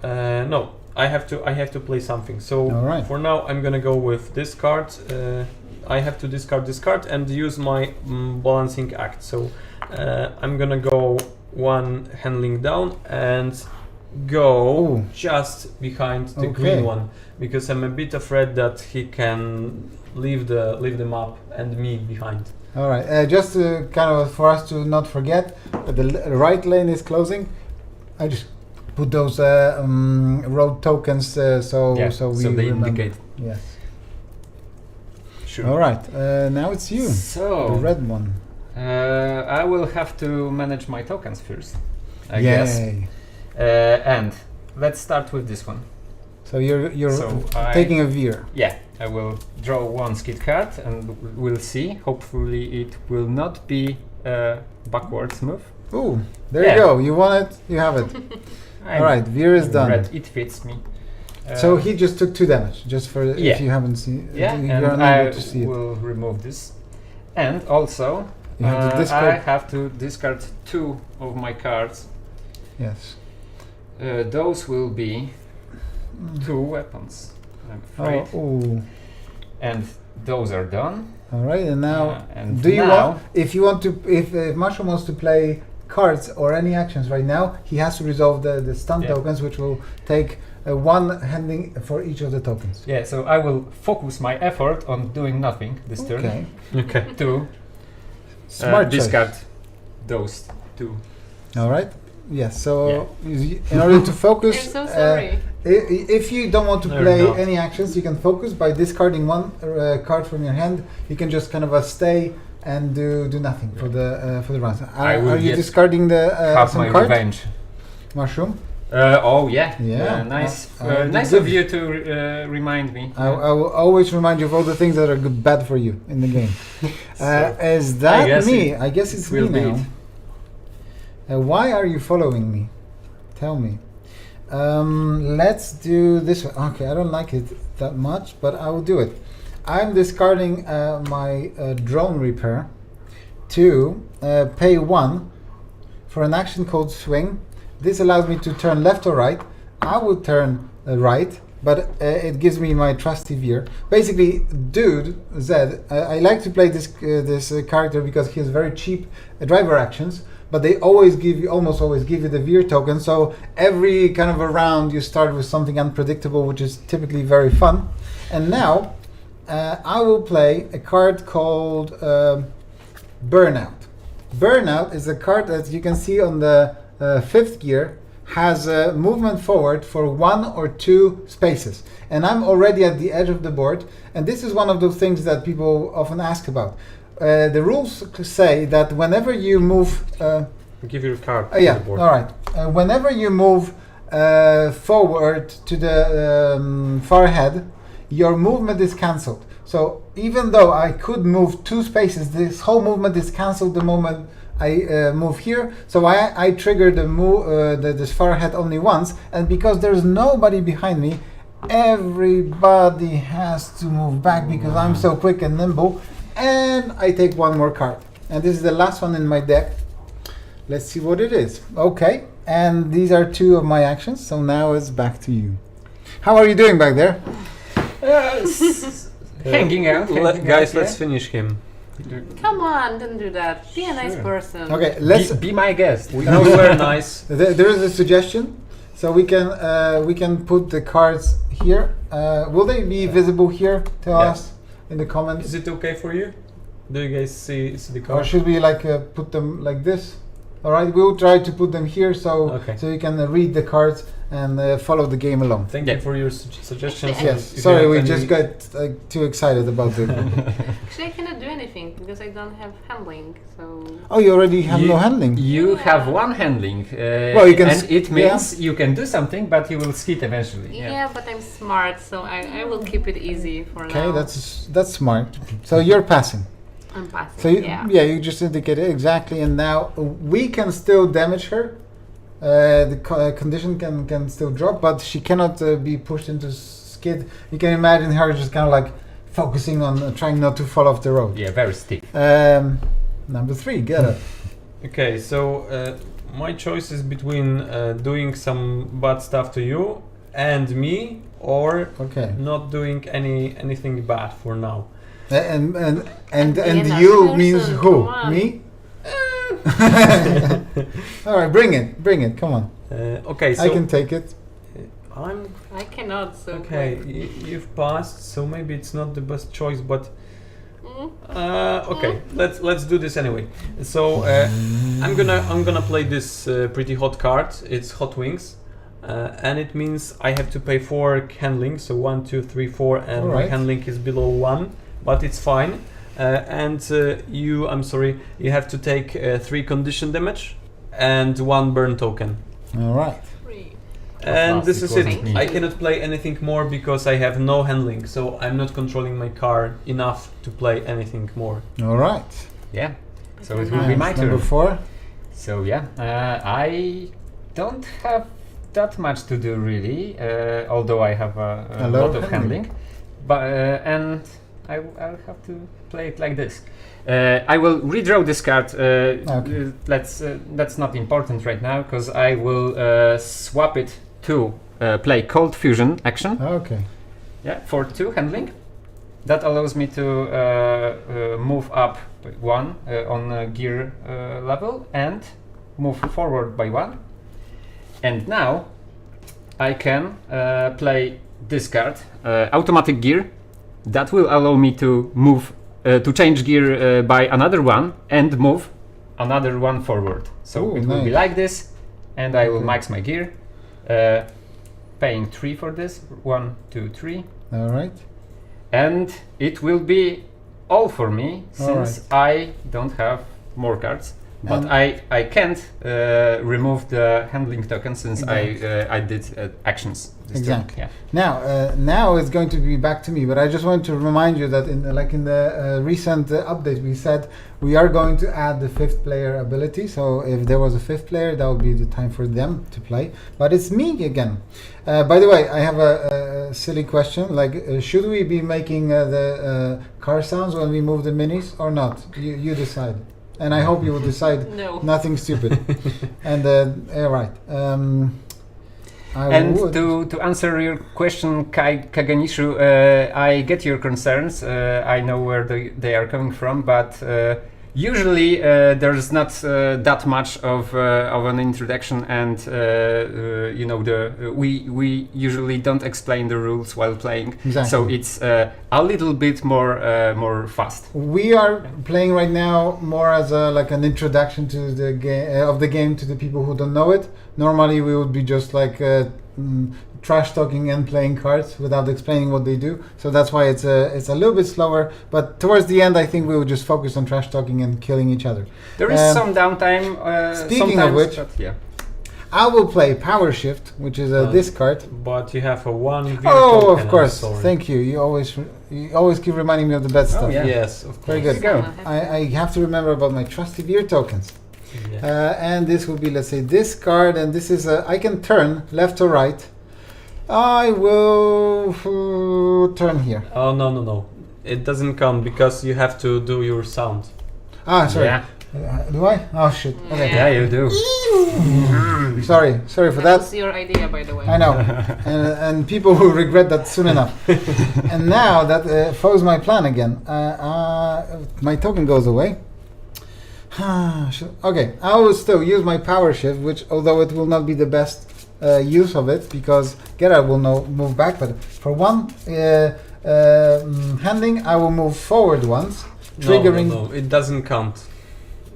no, I have to play something. So All right. for now I'm gonna go with this card. I have to discard this card and use my balancing act. So I'm gonna go 1 handling down and go Ooh. just behind the Okay. green one because I'm a bit afraid that he can leave the map and me behind. All right. Just to kind of for us to not forget, the right lane is closing. I just put those road tokens so Yeah, so we they remember. indicate. Yes. Sure. All right. Now it's you, the So red one. I will have to manage my tokens first, I guess. Yay. And let's start with this one. So you're So I- taking a veer. Yeah, I will draw 1 skid card and we'll see. Hopefully it will not be a backwards move. Ooh, there Yeah. you go. You want it, you have it. All right, veer is done. Red, it fits me. So he just took 2 damage, just for Yeah. if you haven't seen. Yeah, if and you're I unable to see it. will remove this. And also, You have to I discard. have to discard 2 of my cards. Yes. Those will be 2 weapons, I'm afraid. Ooh. And those are done. All right, and now, And do you now, want? If you want to, if Mushroom wants to play cards or any actions right now, he has to resolve the stun Yeah. tokens, which will take 1 handing for each of the tokens. Yeah, so I will focus my effort on doing nothing this turn Okay. Okay. to Smart choice. discard those 2. All right. Yes. So in order to focus, I'm so sorry. If you don't want to There play we go. any actions, you can focus by discarding 1 card from your hand. You can just kind of stay and do nothing for the round. I will Are you get discarding the have some my card? revenge. Mushroom. Oh yeah, Yeah. nice, Good. nice of you to remind me. I will always remind you of all the things that are bad for you in the game. So, Is that guess me? I guess it's me will be now. Why are you following me? Tell me. Let's do this one. Okay, I don't like it that much, but I will do it. I'm discarding my drone repair to pay 1 for an action called swing. This allows me to turn left or right. I will turn right, but it gives me my trusty veer. Basically, dude Zed, I like to play this character because he has very cheap driver actions, but they always give you, almost always give you the veer token. So every kind of a round you start with something unpredictable, which is typically very fun. And now I will play a card called Burnout. Burnout is a card that you can see on the 5th gear, has movement forward for 1 or 2 spaces. And I'm already at the edge of the board, and this is one of those things that people often ask about. The rules say that whenever you move... Give your card to yeah, the board. all right. Whenever you move forward to the far ahead, your movement is cancelled. So even though I could move 2 spaces, this whole movement is cancelled the moment I move here. So I trigger the move this far ahead only once, and because there's nobody behind me, everybody has to move back because I'm so quick and nimble, and I take 1 more card. And this is the last one in my deck. Let's see what it is. Okay, and these are 2 of my actions, so now it's back to you. How are you doing back there? Hanging out. Guys, let's finish him. Come on, don't do that. Be a nice person. Okay, let's... Be my guest. We know we're nice. There is a suggestion, so we can put the cards here. Will they be visible here? Tell Yeah. us in the comments. Is it okay for you? Do you guys see the Or cards? should we put them like this? All right, we'll try to put them here so you can read the cards and follow the game along. Thank you for your suggestions. Actually, Yes, If you sorry, have we any- just got too excited about the... Actually, I cannot do anything because I don't have handling. So Oh, you already have no handling. You Yeah. have 1 handling, Well, you can and it yeah. means you can do something, but you will skid eventually. yeah, but I'm smart, so I will keep it easy for Okay, now. that's smart. So you're passing. I'm passing. So you, yeah. you just indicated exactly, and now we can still damage her. The condition can still drop, but she cannot be pushed into skid. You can imagine her just kind of like focusing on trying not to fall off the road. Yeah, very stiff. Number 3, get it. Okay, so my choice is between doing some bad stuff to you and me, or Okay, not doing anything bad for now. and be a nice you person, means who? come on. Me? All right, bring it. Come on, Okay, so I can take it. I cannot. So okay. You've passed, so maybe it's not the best choice, but okay. Let's do this anyway. So I'm gonna play this pretty hot card. It's Hot Wings. And it means I have to pay 4 handling, so 1, 2, 3, 4, and my Alright. handling is below 1, but it's fine. And you have to take 3 condition damage and 1 burn token. All right. 3. And Fast, this it is it. wasn't me. I cannot play anything more because I have no handling, so I'm not controlling my car enough to play anything more. All right. Yeah. So it will be my Nice. Number turn. 4. So yeah, I don't have that much to do really, although I have a lot of handling. But and I'll have to play it like this. I will redraw this card. Okay. That's not important right now because I will swap it to play Cold Fusion action. Okay. Yeah, for 2 handling. That allows me to move up by 1 on gear level and move forward by 1. And now I can play this card, automatic gear. That will allow me to move, to change gear by another 1 and move another 1 forward. So Ooh, it will be nice. like this, and I will Okay. max my gear, paying 3 for this. 1, 2, 3. All right. And it will be all for me All since I don't have more cards. But I can't remove the handling token since I did actions. Exactly. Yeah. Now it's going to be back to me, but I just wanted to remind you that in the recent update we said we are going to add the 5th player ability. So if there was a 5th player, that would be the time for them to play. But it's me again. By the way, I have a silly question. Should we be making the car sounds when we move the minis or not? You decide. And I hope you will decide nothing stupid. And right. To answer your question, Kaganishu, I get your concerns. I know where they are coming from, but usually there's not that much of an introduction, and we usually don't explain the rules while playing. Exactly. So it's a little bit more fast. We are playing right now more as an introduction to the game to the people who don't know it. Normally we would be just trash talking and playing cards without explaining what they do. So that's why it's a little bit slower. But towards the end, I think we will just focus on trash talking and killing each other. There is some downtime. Speaking of which, I will play Power Shift, which is this card. But you have a 1 Oh, of course. Thank you. You always keep reminding me of the bad stuff. Yeah. Yes, of course. Very good. Go. I have to remember about my trusty Veer tokens. Yeah. And this will be, let's say, this card, and this is I can turn left or right. I will turn here. Oh, no. It doesn't count because you have to do your sound. Sorry. Yeah. Do I? Oh shit. Okay. Yeah, you do. Sorry for That that. was your idea, by the way. I know, and people will regret that soon enough. And now that follows my plan again. My token goes away. Okay, I will still use my Power Shift, which although it will not be the best use of it because Gerard will move back, but for one handling I will move forward once, triggering. No, it doesn't count.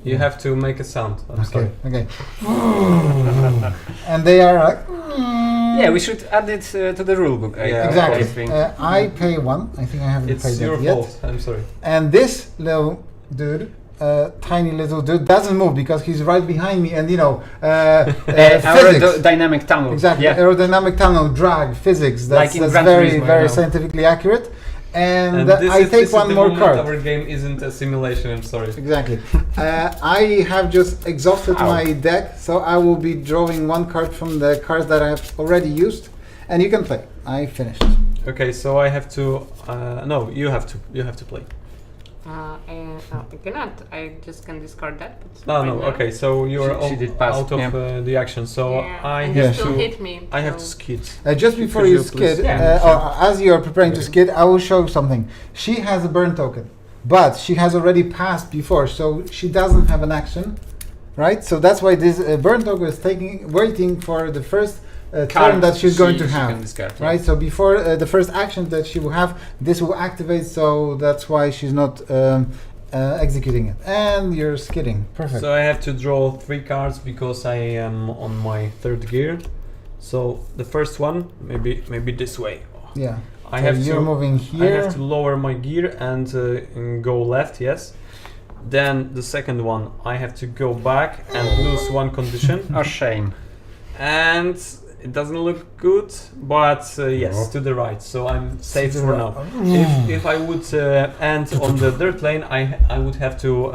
You have to make a sound. I'm sorry. Okay. And they are like. Yeah, we should add it to the rulebook. Exactly. I pay 1. I think I haven't paid It's your that yet. fault. I'm sorry. And this little dude. Tiny little dude doesn't move because he's right behind me, and aerodynamic tunnel. Exactly, yeah. Aerodynamic tunnel, drag, physics. That's very scientifically accurate. And I take one more card. Our game isn't a simulation. I'm sorry. Exactly. I have just exhausted my deck, so I will be drawing one card from the cards that I have already used, and you can play. I finished. Okay, so I have to. No, you have to. You have to play. I cannot. I just can discard that. No. Okay, so you're out of the action. So I have to hit me. I have to skid. Just before you skid, or as you are preparing to skid, I will show something. She has a burn token, but she has already passed before, so she doesn't have an action, right? So that's why this burn token is waiting for the first turn that she's going to have, right? So before the first action that she will have, this will activate, so that's why she's not executing it. And you're skidding. Perfect. So I have to draw 3 cards because I am on my 3rd gear. So the first one, maybe this way. Yeah. You're moving here. I have to lower my gear and go left, yes. Then the second one, I have to go back and lose 1 condition. A shame. And it doesn't look good, but yes, to the right. So I'm safe for now. If I would end on the dirt lane, I would have to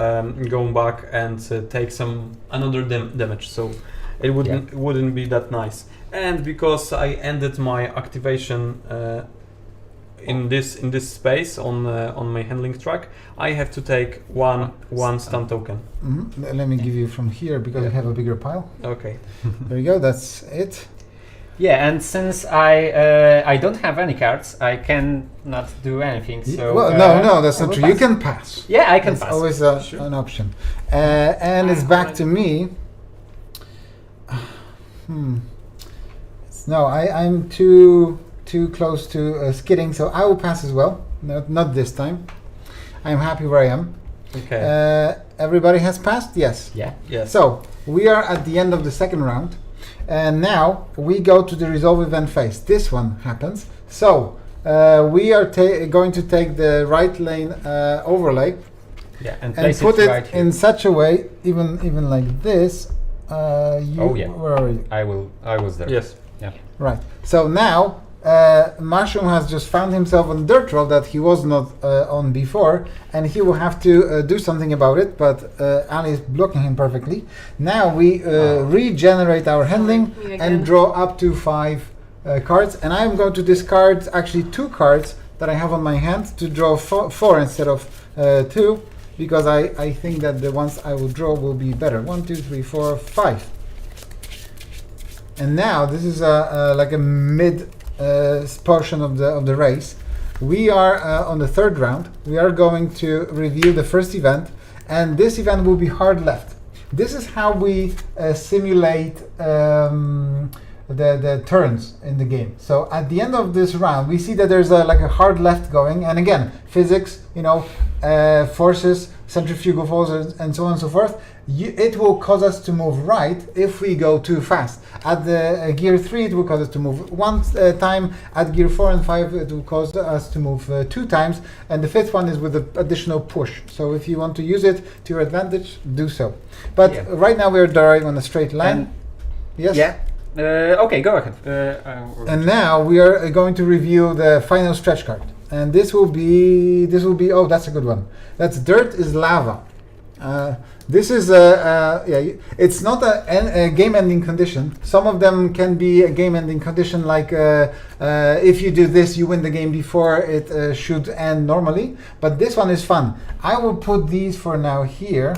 go back and take another damage. So it wouldn't be that nice. And because I ended my activation in this space on my handling track, I have to take one stun token. Mm-hmm. Let me give you from here because I have a bigger pile. Okay. There you go. That's it. Yeah, and since I don't have any cards, I cannot do anything. So no, that's not true. You can pass. Yeah, I can pass. pass. Always an option. And it's back to me. No, I'm too close to skidding, so I will pass as well. Not this time. I'm happy where I am. Okay. Everybody has passed? Yes. Yeah. Yes. So we are at the end of the second round. And now we go to the resolve event phase. This one happens. So we are going to take the right lane overlay. Yeah, and and place put it it right here. in such a way, even like this. Where are you? I was there. Yes. Right. So now Mushroom has just found himself on dirt road that he was not on before, and he will have to do something about it. But Ali is blocking him perfectly. Now we regenerate our handling Me again. and draw up to 5 cards. And I am going to discard actually 2 cards that I have on my hand to draw 4 instead of 2, because I think that the ones I will draw will be better. 1, 2, 3, 4, 5. And now this is like a mid portion of the race. We are on the 3rd round. We are going to review the first event, and this event will be hard left. This is how we simulate the turns in the game. So at the end of this round, we see that there's like a hard left going, and again, physics, forces, centrifugal forces, and so on and so forth. It will cause us to move right if we go too fast. At the gear 3, it will cause us to move 1 time. At gear 4 and 5, it will cause us to move 2 times. And the 5th one is with the additional push. So if you want to use it to your advantage, do so. But right now we're drawing on a straight line. Yes? Yeah. Okay, go ahead. And now we are going to review the final stretch card. And this will be, oh, that's a good one. That's Dirt is Lava. This is it's not a game-ending condition. Some of them can be a game-ending condition, like if you do this, you win the game before it should end normally. But this one is fun. I will put these for now here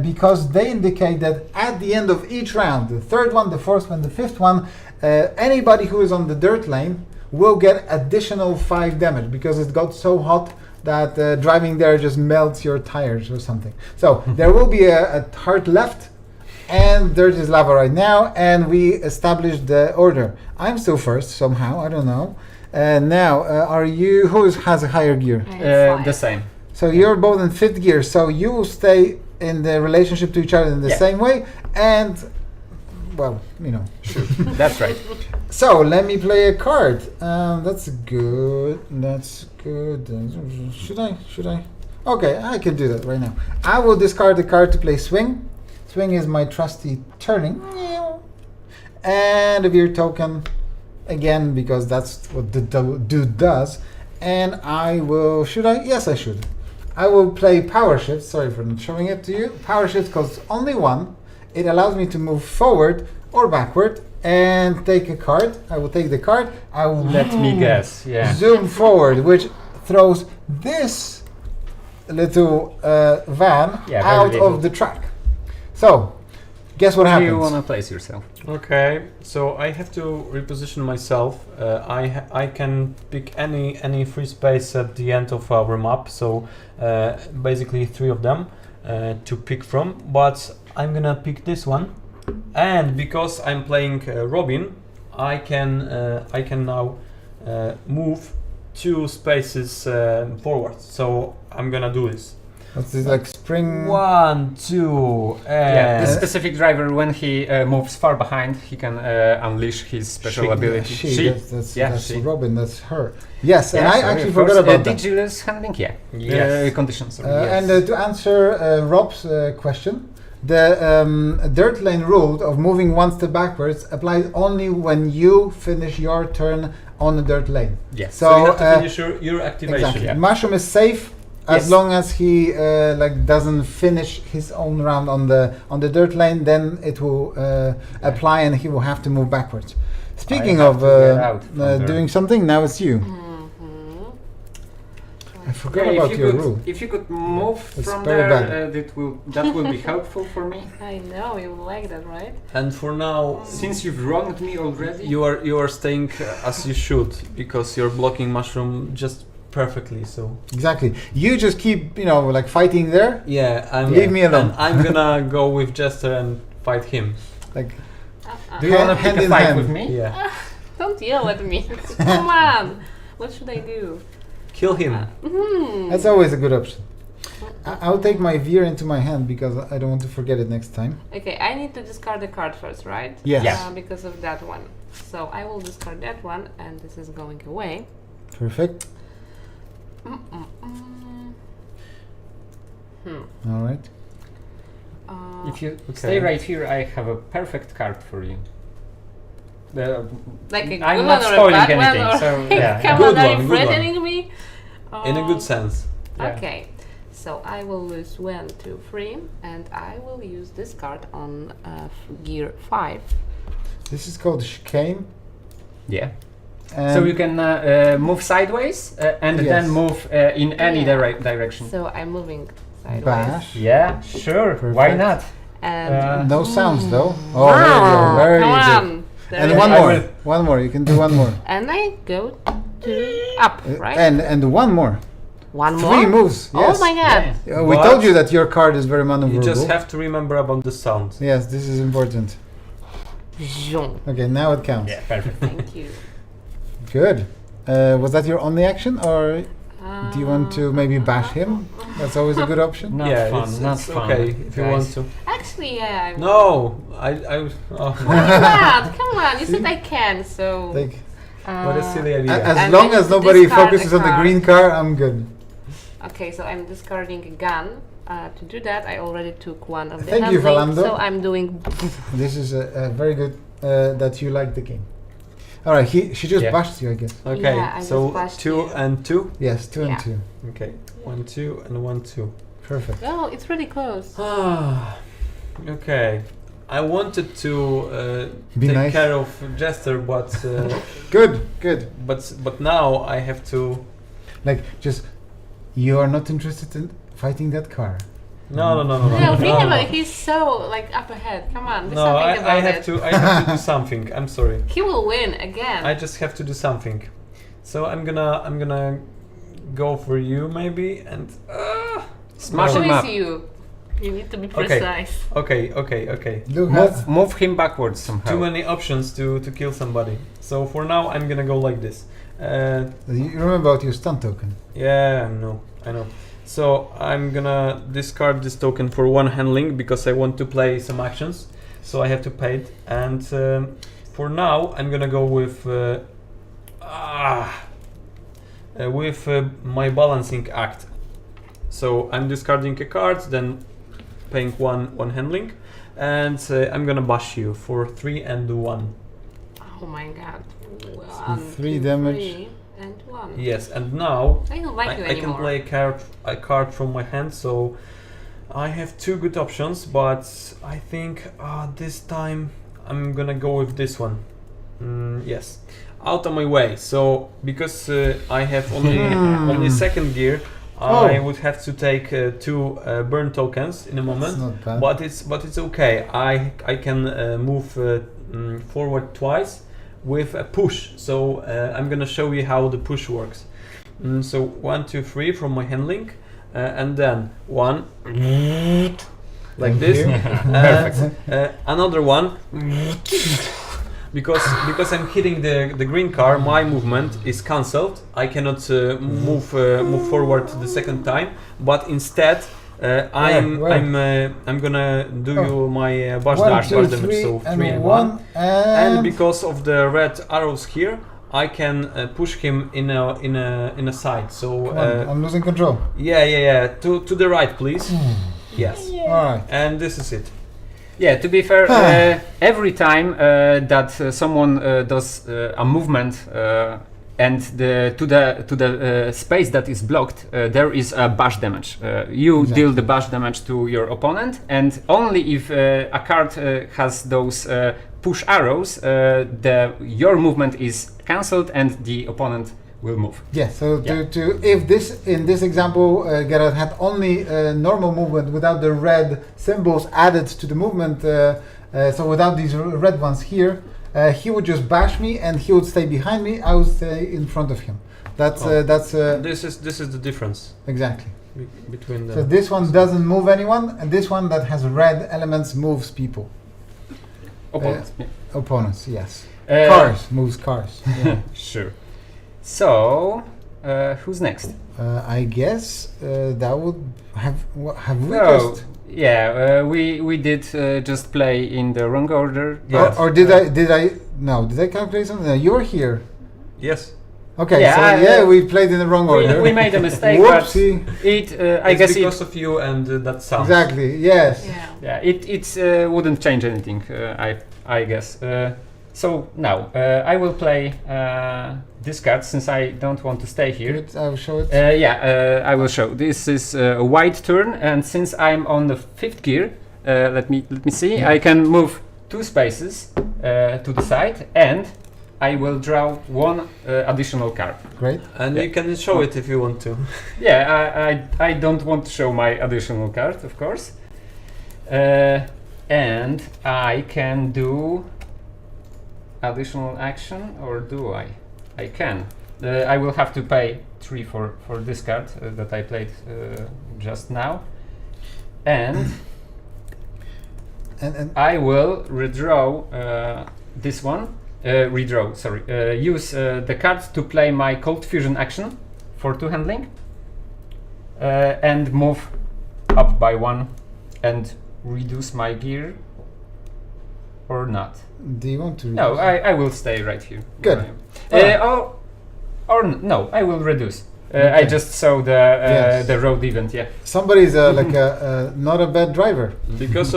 because they indicate that at the end of each round, the 3rd one, the 4th one, the 5th one, anybody who is on the dirt lane will get additional 5 damage because it got so hot that driving there just melts your tires or something. So there will be a hard left, and Dirt is Lava right now, and we established the order. I'm still first somehow, I don't know. Now, are you, who has a higher gear? The same. So you're both in 5th gear, so you will stay in the relationship to each other in the same way, and well, Sure. That's right. So let me play a card. That's good. Should I? Okay, I can do that right now. I will discard the card to play Swing. Swing is my trusty turning. And a Veer token again, because that's what the dude does. And I will. Should I? Yes, I should. I will play Power Shift. Sorry for not showing it to you. Power Shift costs only 1. It allows me to move forward or backward and take a card. I will take the card. I will Let me guess. Yeah. zoom forward, which throws this little van out of the track. So, guess what happens? You want to place yourself. Okay, so I have to reposition myself. I can pick any free space at the end of our map. So basically 3 of them to pick from. But I'm gonna pick this one, and because I'm playing Robin, I can now move 2 spaces forward. So I'm gonna do this. What's this, like spring? 1, 2, Yeah, the specific driver, when he moves far behind, he can unleash his special ability. That's Robin, that's her. Yes, and I actually of forgot course. about that. Digiless handling, Yes. conditions. And to answer Rob's question, the dirt lane rule of moving 1 step backwards applies only when you finish your turn on the dirt lane. Yes. So you have to finish your activation. Exactly. Yeah. Mushroom is safe as long as he doesn't finish his own round on the dirt lane. Then it will apply, and he will have to move backwards. Speaking of doing something, now it's you. I forgot about your rule. If you could move It's from very there, that will be helpful for me. I know, you like that, right? And for now, Since you've wronged me already. you are staying as you should, because you're blocking Mushroom just perfectly. So Exactly. You just keep, fighting there. leave me alone. And I'm gonna go with Jester and fight him. Like, Do you want to hand pick a in fight hand. with me? Yeah, Don't yell at me. Come on. What should I do? kill him. that's always a good option. I'll take my Veer into my hand because I don't want to forget it next time. Okay, I need to discard the card first, right? Yes. Yeah. Because of that one. So I will discard that one, and this is going away. Perfect. All right. If you stay right here, I have a perfect card for you. Like a good I'm one not or a spoiling bad anything, one, or so yeah. come Good on, are one, you good one. threatening me? In a good sense. Yeah. Okay, so I will lose 1, 2, 3, and I will use this card on gear 5. This is called chicane. Yeah. And So you can move sideways and Yes. then move in any direction. So I'm moving sideways. bash. Yeah, sure. Why Perfect. not? And No sounds though. Oh, there you go. Very come good. on. There And we one go. more. One more. You can do one more. And I go to up, right? And one more. One more. 3 moves. Yes. Oh my god. We But told you that your card is very maneuverable. You just have to remember about the sound. Yes, this is important. Zoom. Okay, now it counts. Yeah, perfect. Thank you. Good. Was that your only action, or do you want to maybe bash him? That's always a good option. Not yeah, fun. it's, Not it's fun. okay if you want guys. to. Actually, yeah. No, I oh. Come on. You said I can, so. Like, What a silly idea. as I'm long going as to nobody discard focuses a on the card. green car, I'm good. Okay, so I'm discarding a gun. To do that, I already took one of the Thank you, handling, Valando. so I'm doing. This is a very good that you like the game. All right, she just Yeah. bashed you, I guess. Okay, Yeah, I so just bashed 2 you. and 2. Yes, 2 Yeah. and 2. Okay, 1, 2, and 1, 2. Perfect. Oh, it's really close. Okay, I wanted to Be take nice. care of Jester, but Good, good. but now I have to. Like, just you are not interested in fighting that car. No. No, think about it. He's so like up ahead. Come on, do No, something about I have it. to. I have to do something. I'm sorry. He will win again. I just have to do something. So I'm gonna go for you maybe and. Smash Who him is up. you? You need to be Okay. precise. Okay. Look, Move him backwards somehow. Too many options to kill somebody. So for now I'm gonna go like this. you remember about your stunt token. Yeah, I know. So I'm gonna discard this token for 1 handling because I want to play some actions. So I have to pay it. And for now I'm gonna go with my balancing act. So I'm discarding a card, then paying one handling, and I'm gonna bash you for 3 and 1. Oh my god. 1, 3 2, damage. 3, and 1. Yes, and now I don't like you I can anymore. play a card from my hand, so I have 2 good options, but I think this time I'm gonna go with this one. Yes, out of my way. So because I have only second gear, I would have to take 2 burn tokens in a moment. It's not bad. But it's okay. I can move forward twice with a push. So I'm gonna show you how the push works. So 1, 2, 3 from my handling, and then 1 like Thank this, you. and another one. Because I'm hitting the green car, my movement is cancelled. I cannot move forward the second time. But instead, I'm gonna do you my bash 1, dash 2, bash damage. 3, So 3 and and 1. 1, And because of the red arrows here, I can push him in a side. So come on, I'm losing control. yeah. To the right, please. Yes. All right. And this is it. Yeah, to be fair, every time that someone does a movement and to the space that is blocked, there is a bash damage. You Exactly. deal the bash damage to your opponent, and only if a card has those push arrows, your movement is cancelled and the opponent will move. Yeah, so Yeah. if in this example Gerard had only normal movement without the red symbols added to the movement, so without these red ones here, he would just bash me and he would stay behind me. I would stay in front of him. That's This is the difference exactly. between the. So this one doesn't move anyone, and this one that has red elements moves people. Opponent. Yeah. Opponents, yes. Uh, Cars moves cars. Sure. So, who's next? I guess that would have we Oh, just yeah, we did just play in the wrong order. Yeah. or did I calculate something? No, you're here. Yes. Okay, Yeah, so we played in the wrong order. We made a mistake, Whoopsie. but it I It's guess because of you and that sound. Exactly. Yes. Yeah. it wouldn't change anything. I guess. So now I will play this card since I don't want to stay here. I will show it. I will show. This is a white turn, and since I'm on the 5th gear, let me see. Yeah. I can move 2 spaces to the side, and I will draw 1 additional card. Great. And you can show it if you want to. Yeah, I don't want to show my additional card, of course. And I can do additional action, or do I? I can. I will have to pay 3 for this card that I played just now. And And I will redraw this one. Redraw, sorry. Use the card to play my Cold Fusion action for 2 handling. And move up by 1 and reduce my gear. Or not. do you want to? No, reduce it? I will stay right here. Good. Where I am. No, I will reduce. I Okay. just saw Yes. the road event. Yeah. Somebody's like not a bad driver. Because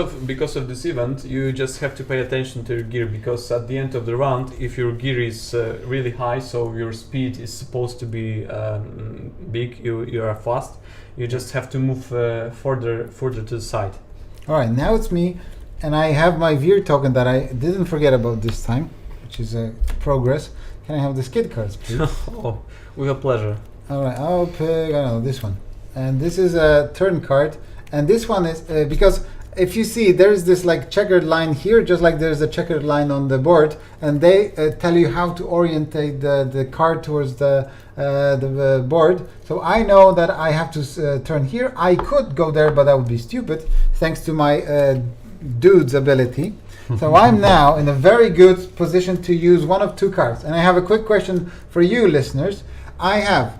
of this event, you just have to pay attention to your gear, because at the end of the round, if your gear is really high, so your speed is supposed to be big, you are fast. You just have to move further to the side. All right, now it's me, and I have my Veer token that I didn't forget about this time, which is progress. Can I have the skid cards, please? Oh, with a pleasure. All right, I'll pick, I don't know, this one. And this is a turn card. And this one is, because if you see, there's this like checkered line here, just like there's a checkered line on the board. And they tell you how to orientate the card towards the board. So I know that I have to turn here. I could go there, but that would be stupid, thanks to my dude's ability. So I'm now in a very good position to use one of 2 cards. And I have a quick question for you listeners. I have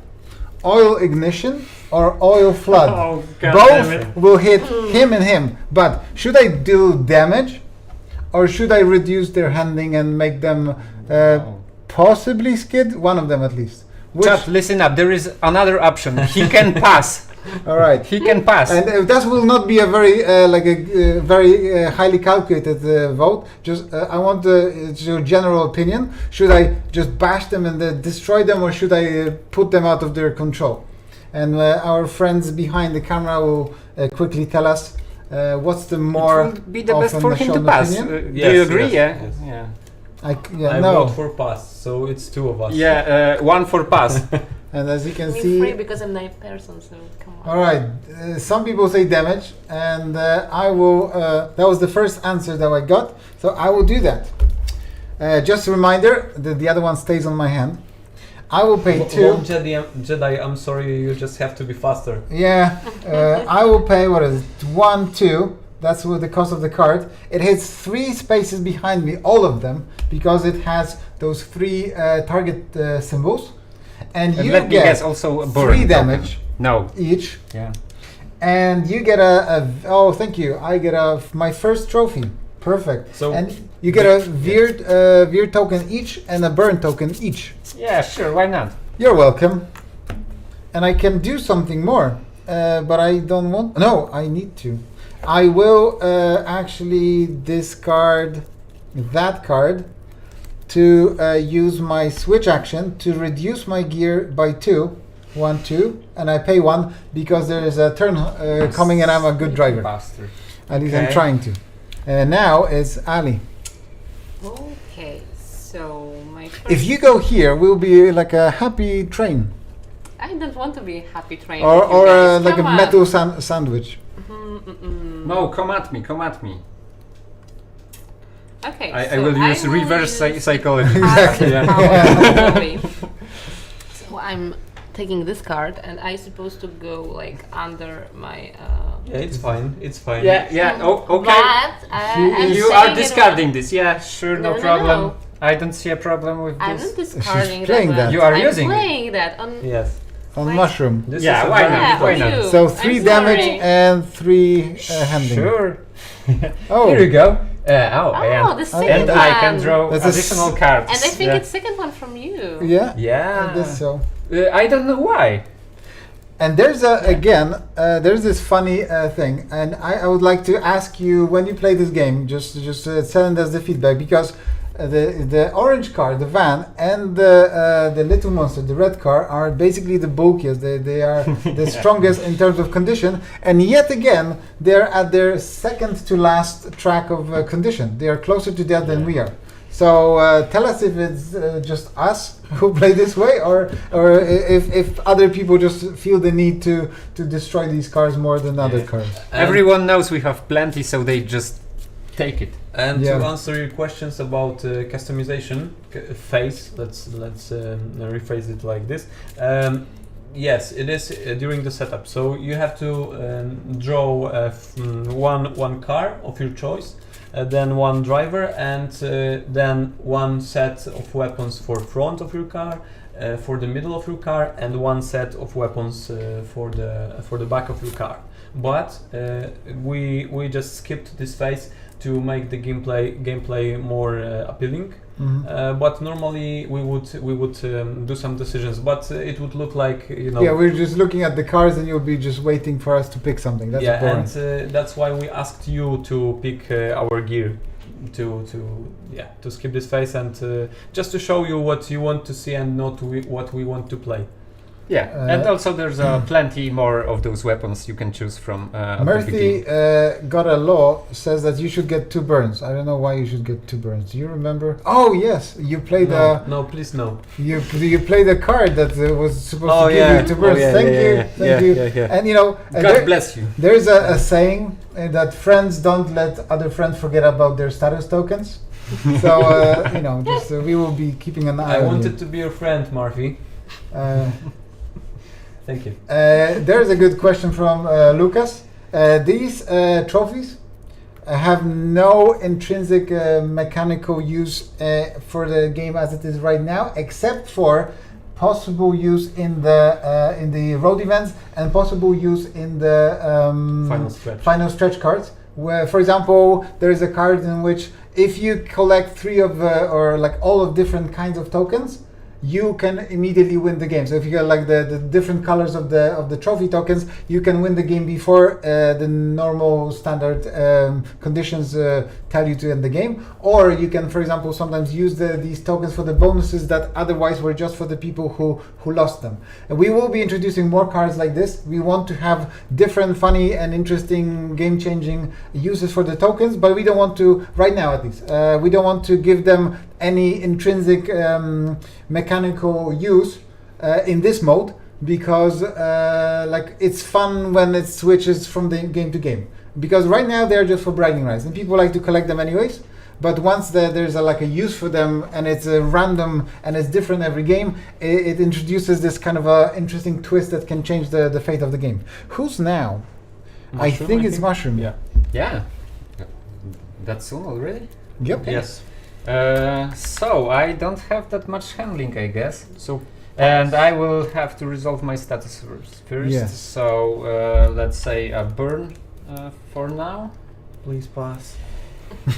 oil ignition or oil flood. Oh, God damn it. Both will hit him and him. But should I do damage, or should I reduce their handling and make them possibly skid? One of them at least. Which, Chat, listen up. There is another option. He can pass. all right. He can pass. And that will not be a very very highly calculated vote. Just I want it's your general opinion. Should I just bash them and destroy them, or should I put them out of their control? And our friends behind the camera will quickly tell us what's the more it will be the best often for him to shown pass. opinion. Do you agree? Yes. Yeah. I no. vote for pass, so it's 2 of us. Yeah. 1 for pass. And as you can Me see, 3 because I'm 9th person, so come on. all right. Some people say damage, and I will. That was the first answer that I got, so I will do that. Just a reminder that the other one stays on my hand. I will pay 2. Lone Jedi, I'm sorry, you just have to be faster. Yeah, I will pay. What is it? 1, 2. That's what the cost of the card. It hits 3 spaces behind me, all of them, because it has those 3 target symbols. And you let me get guess, also a 3 burn damage No. each. Yeah. And you get oh, thank you. I get my first trophy. Perfect. So and you get a Veer token each and a burn token each. Yeah, sure. Why not? You're welcome. And I can do something more, but I don't want. No, I need to. I will actually discard that card to use my switch action to reduce my gear by 2. 1, 2, and I pay 1 because there is a turn coming and I'm a good driver. Bastard. At least I'm Okay. trying to. Now it's Ali. Okay, so my first... If you go here, we'll be like a happy train. I don't want to be a happy train. Or, with you or guys. like a Come on. metal sandwich. No, come at me. Come at me. Okay, I so will use reverse psychology. Exactly. Yeah. So I'm taking this card, and I'm supposed to go like under my. Yeah, it's fine. It's fine. Yeah. Oh, okay. But I'm You saying are it discarding this. Yeah, sure, no, No. problem. I don't see a problem with I'm this. not discarding playing that. that. one. You are I'm using it. playing that on. Yes. On Why- mushroom. This Yeah, is a why very not? good Why option. not? So I'm 3 damage sorry. and 3 handling. Sure. Oh, Here you go. The second and one. I can draw That's a additional cards. And I think it's second one from you. Yeah. Yeah. I guess so. I don't know why. And there's there's this funny thing, and I would like to ask you, when you play this game, just send us the feedback, because the orange car, the van, and the little monster, the red car, are basically the bulkiest. They are the strongest in terms of condition, and yet again they're at their second to last track of condition. They are closer to that than we are. So tell us if it's just us who play this way, or if other people just feel the need to destroy these cars more than other cars. Everyone knows we have plenty, so they just take it. And to answer your questions about customization phase, let's rephrase it like this. Yes, it is during the setup. So you have to draw one car of your choice. Then one driver, and then one set of weapons for front of your car, for the middle of your car, and one set of weapons for the back of your car. But we just skipped this phase to make the gameplay more appealing. Mm-hmm. But normally we would do some decisions, but it would look like, you know. Yeah, we're just looking at the cars, and you'll be just waiting for us to pick something. That's boring. And that's why we asked you to pick our gear, to skip this phase, and just to show you what you want to see and not what we want to play. Yeah, and also there's plenty more of those weapons you can choose from. Murphy got a law says that you should get 2 burns. I don't know why you should get 2 burns. Do you remember? Oh yes, you played No, please no. You played a card that was supposed to give you 2 burns. Thank you. And you know, God bless you. There's a saying that friends don't let other friends forget about their status tokens. So you know, just we will be keeping an eye. I on wanted you. to be your friend, Murphy. Thank you. There's a good question from Lucas. These trophies have no intrinsic mechanical use for the game as it is right now, except for possible use in the road events and possible use in the final stretch cards. Where, for example, there is a card in which if you collect 3 of or like all of different kinds of tokens, you can immediately win the game. So if you get like the different colors of the trophy tokens, you can win the game before the normal standard conditions tell you to end the game. Or you can, for example, sometimes use these tokens for the bonuses that otherwise were just for the people who lost them. And we will be introducing more cards like this. We want to have different, funny, and interesting, game-changing uses for the tokens, but we don't want to, right now at least, we don't want to give them any intrinsic mechanical use in this mode, because like it's fun when it switches from the game to game, because right now they're just for bragging rights and people like to collect them anyways. But once there's a use for them, and it's random and it's different every game, it introduces this kind of a interesting twist that can change the fate of the game. Who's now? Mushroom, I think it's Mushroom. Yeah. That's soon already? Yep. Yes. So I don't have that much handling, I guess. And I will have to resolve my status first. Yes. So let's say a burn for now. Please pass.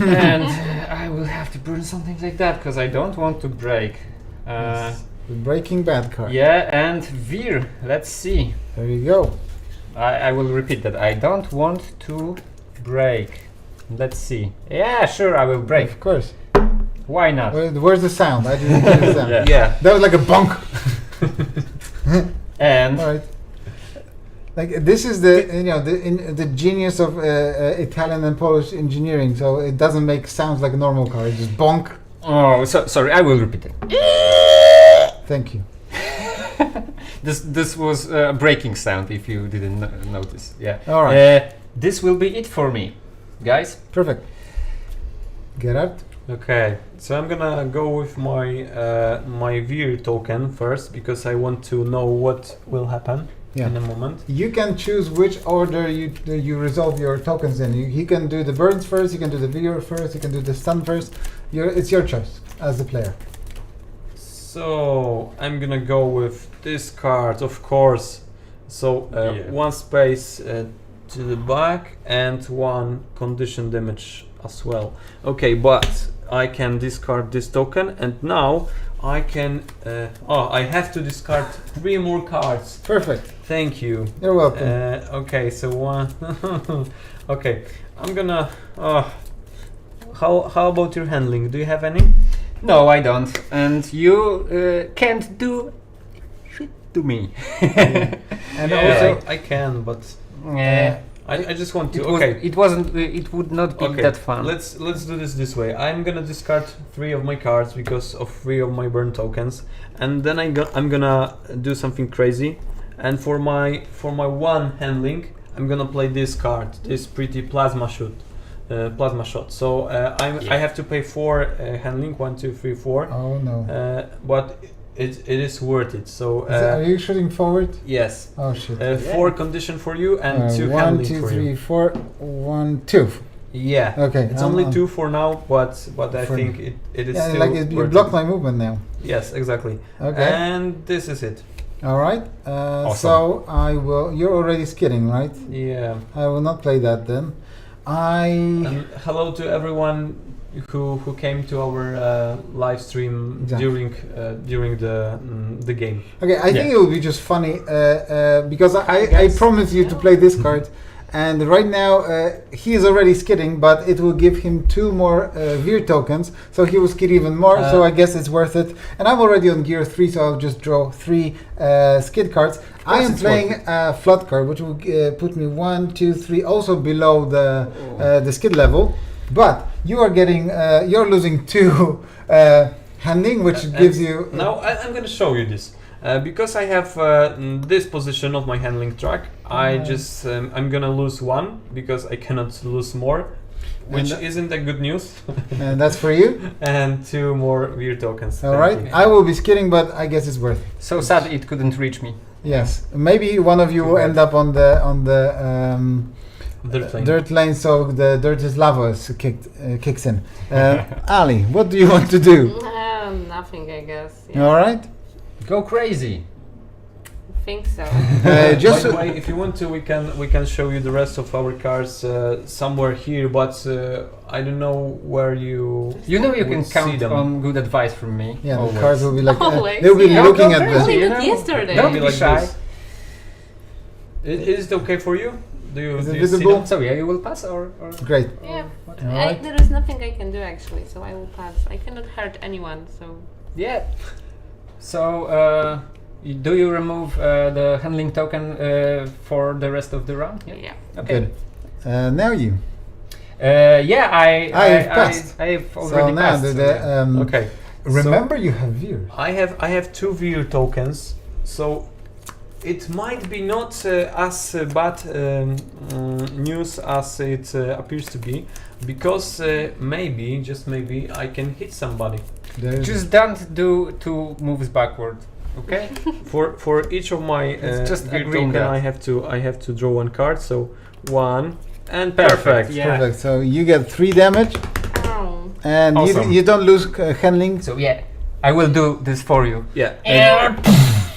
And I will have to burn something like that because I don't want to break. The Breaking Bad card. Yeah, and Veer. Let's see. There you go. I will repeat that. I don't want to break. Let's see. Yeah, sure, I will break. Of course. Why not? Where's the sound? I didn't hear the sound. Yeah. That was like a bonk. And All right. Like this is the genius of Italian and Polish engineering. So it doesn't make sounds like a normal car. It just bonk. oh, sorry. I will repeat it. Thank you. This was a breaking sound. If you didn't notice, yeah. All right. This will be it for me, guys. Perfect. Gerard. Okay, so I'm gonna go with my Veer token first, because I want to know what will happen in a moment. You can choose which order you resolve your tokens in. You can do the burns first, you can do the Veer first, you can do the stun first. It's your choice as the player. So I'm gonna go with this card, of course. So one space to the back and 1 condition damage as well. Okay, but I can discard this token, and now I can. I have to discard 3 more cards. Perfect. Thank you. You're welcome. Okay, so one. Okay, I'm gonna. How about your handling? Do you have any? No, I don't. And you can't do shit to me. And Yeah, also, I can, but Uh, I just want to. it Okay. it wasn't. It would not be Okay, that fun. let's do this way. I'm gonna discard 3 of my cards because of 3 of my burn tokens, and then I'm gonna do something crazy. And for my 1 handling, I'm gonna play this card, this pretty plasma shot. So I have to pay 4 handling, 1, 2, 3, 4. oh no. But it is worth it. So Are you shooting forward? yes, Oh shit. 4 condition for you and 2 1, handling 2, for 3, you. 4. 1, 2. Yeah. Okay. It's only 2 for now, but I For think it is Yeah, still like you worth blocked it. my movement now. Yes, exactly. Okay. And this is it. All right. So I will. You're already skidding, right? Yeah. I will not play that then. And hello to everyone who came to our live stream Exactly. during the game. Okay, I think Yeah. it will be just funny because I guys. promised you to play this card, and right now he is already skidding, but it will give him 2 more Veer tokens, so he will skid even more. So I guess it's worth it. And I'm already on gear 3, so I'll just draw 3 skid cards. I am it's playing a flood card, which will put me 1, 2, 3, also below the skid level. But you are getting, you're losing 2 handling, which gives you. Now I'm going to show you this. Because I have this position of my handling track, I'm gonna lose 1 because I cannot lose more, which isn't a good news. And that's for you. And 2 more Veer tokens. All Thank right, you. I will be skidding, but I guess it's worth it. So sad it couldn't reach me. Yes, maybe one of you will end up on the dirt lane, so the dirtiest lava is kicks in. Ali, what do you want to do? Nothing, I guess. Yeah. All right. Go crazy. I think so. Just By the way, if you want to, we can show you the rest of our cars somewhere here, but I don't know where you. You know you can would see count them. on good advice from me. yeah, always. the cars will be like Always, they'll be yeah. looking Go at crazy. the. Only You did know? yesterday. Don't Maybe be like shy. this. Is it okay for you? Do you Is it do you see visible? them? So yeah, you will pass or Great. Yeah. what? Alright. There is nothing I can do actually, so I will pass. I cannot hurt anyone, so. Yeah. So do you remove the handling token for the rest of the round? Yeah. Okay. Good. Now you. Yeah, I've passed. I've So already now passed. Okay. Remember, you have veers. I have 2 Veer tokens, so it might be not as bad news as it appears to be, because maybe, just maybe, I can hit somebody. Just don't do 2 moves backward, okay? For each of my It's just Veer agreeing token, that. I have to draw 1 card. So 1 and perfect. Yeah. Perfect. So you get 3 damage, Oh. and Awesome. you don't lose handling. So yeah, I will do this for you. Yeah.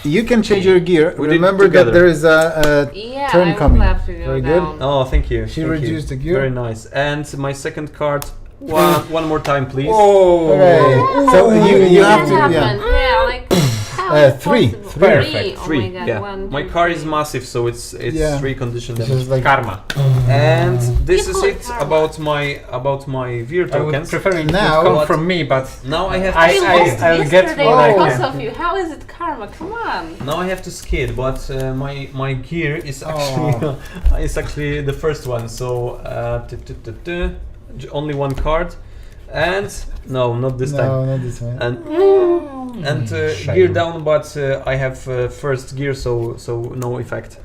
You can change your gear. We did it Remember that together. there is a Yeah, turn I will coming. have to go Very good. down. Oh, thank you. She thank you. reduced the gear. Very nice. And my second card. One more time, please. Oh, Okay. So you That have to happened. Yeah, like how is 3. possible? 3. Perfect. Oh 3. my god, Yeah. 1, My 2, car is 3. massive, so it's Yeah. 3 condition This damage. is like karma. And this is People it karma. about my Veer I would tokens. prefer it Now- to come What? from me, but Now I have to I- We skid. lost I'll get yesterday what I because can. of you. How is it karma? Come on. Now I have to skid, but my gear is actually is actually the first one. So only 1 card, and no, not this time. No, not this one. And Shame. gear down, but I have first gear, so no effect.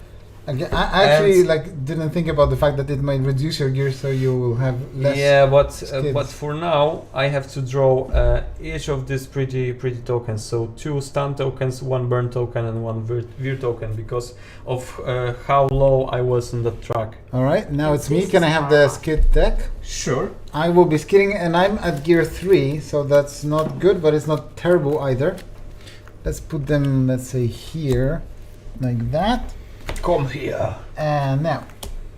Again, I actually And- didn't think about the fact that it might reduce your gear, so you will have less. Yeah, but skids. for now I have to draw each of these pretty tokens. So 2 stun tokens, 1 burn token, and 1 veer token, because of how low I was in the track. All right, now it's me. This Can I is have the karma. skid deck? sure. I will be skidding, and I'm at gear 3, so that's not good, but it's not terrible either. Let's put them, let's say, here, like that. Come here. And now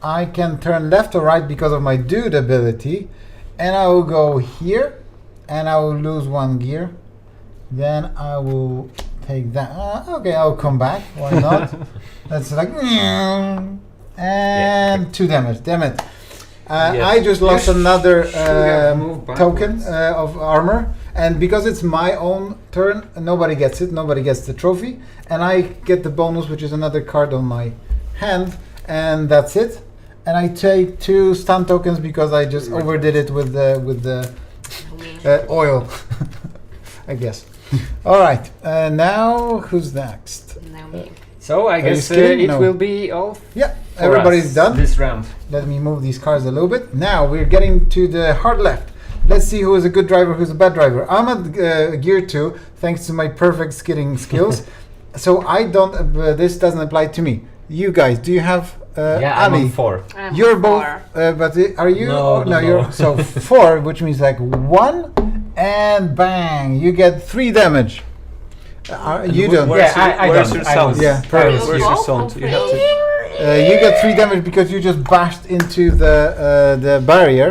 I can turn left or right because of my dude ability, and I will go here, and I will lose 1 gear. Then I will take that. Okay, I'll come back. Why not? That's like, and 2 damage. Damn it! I just lost another token of armor, and because it's my own turn, nobody gets it. Nobody gets the trophy, and I get the bonus, which is another card on my hand, and that's it. And I take 2 stun tokens because I just overdid it with the oil, I guess. All right, now who's next? Now me. So I guess skipping? it No. will be all. Yeah, everybody's done. This round. Let me move these cars a little bit. Now we're getting to the hard left. Let's see who is a good driver, who's a bad driver. I'm at gear 2, thanks to my perfect skidding skills. So I don't. This doesn't apply to me. You guys, do you have? I'm Ali? on 4. I'm You're 4. both. But are you? No, no, You're no. so 4, which means like 1, and bang, you get 3 damage. You don't. Where's I where's don't. your I sound? don't. Yeah, perfect. Where's your sound? You have to. You get 3 damage because you just bashed into the barrier,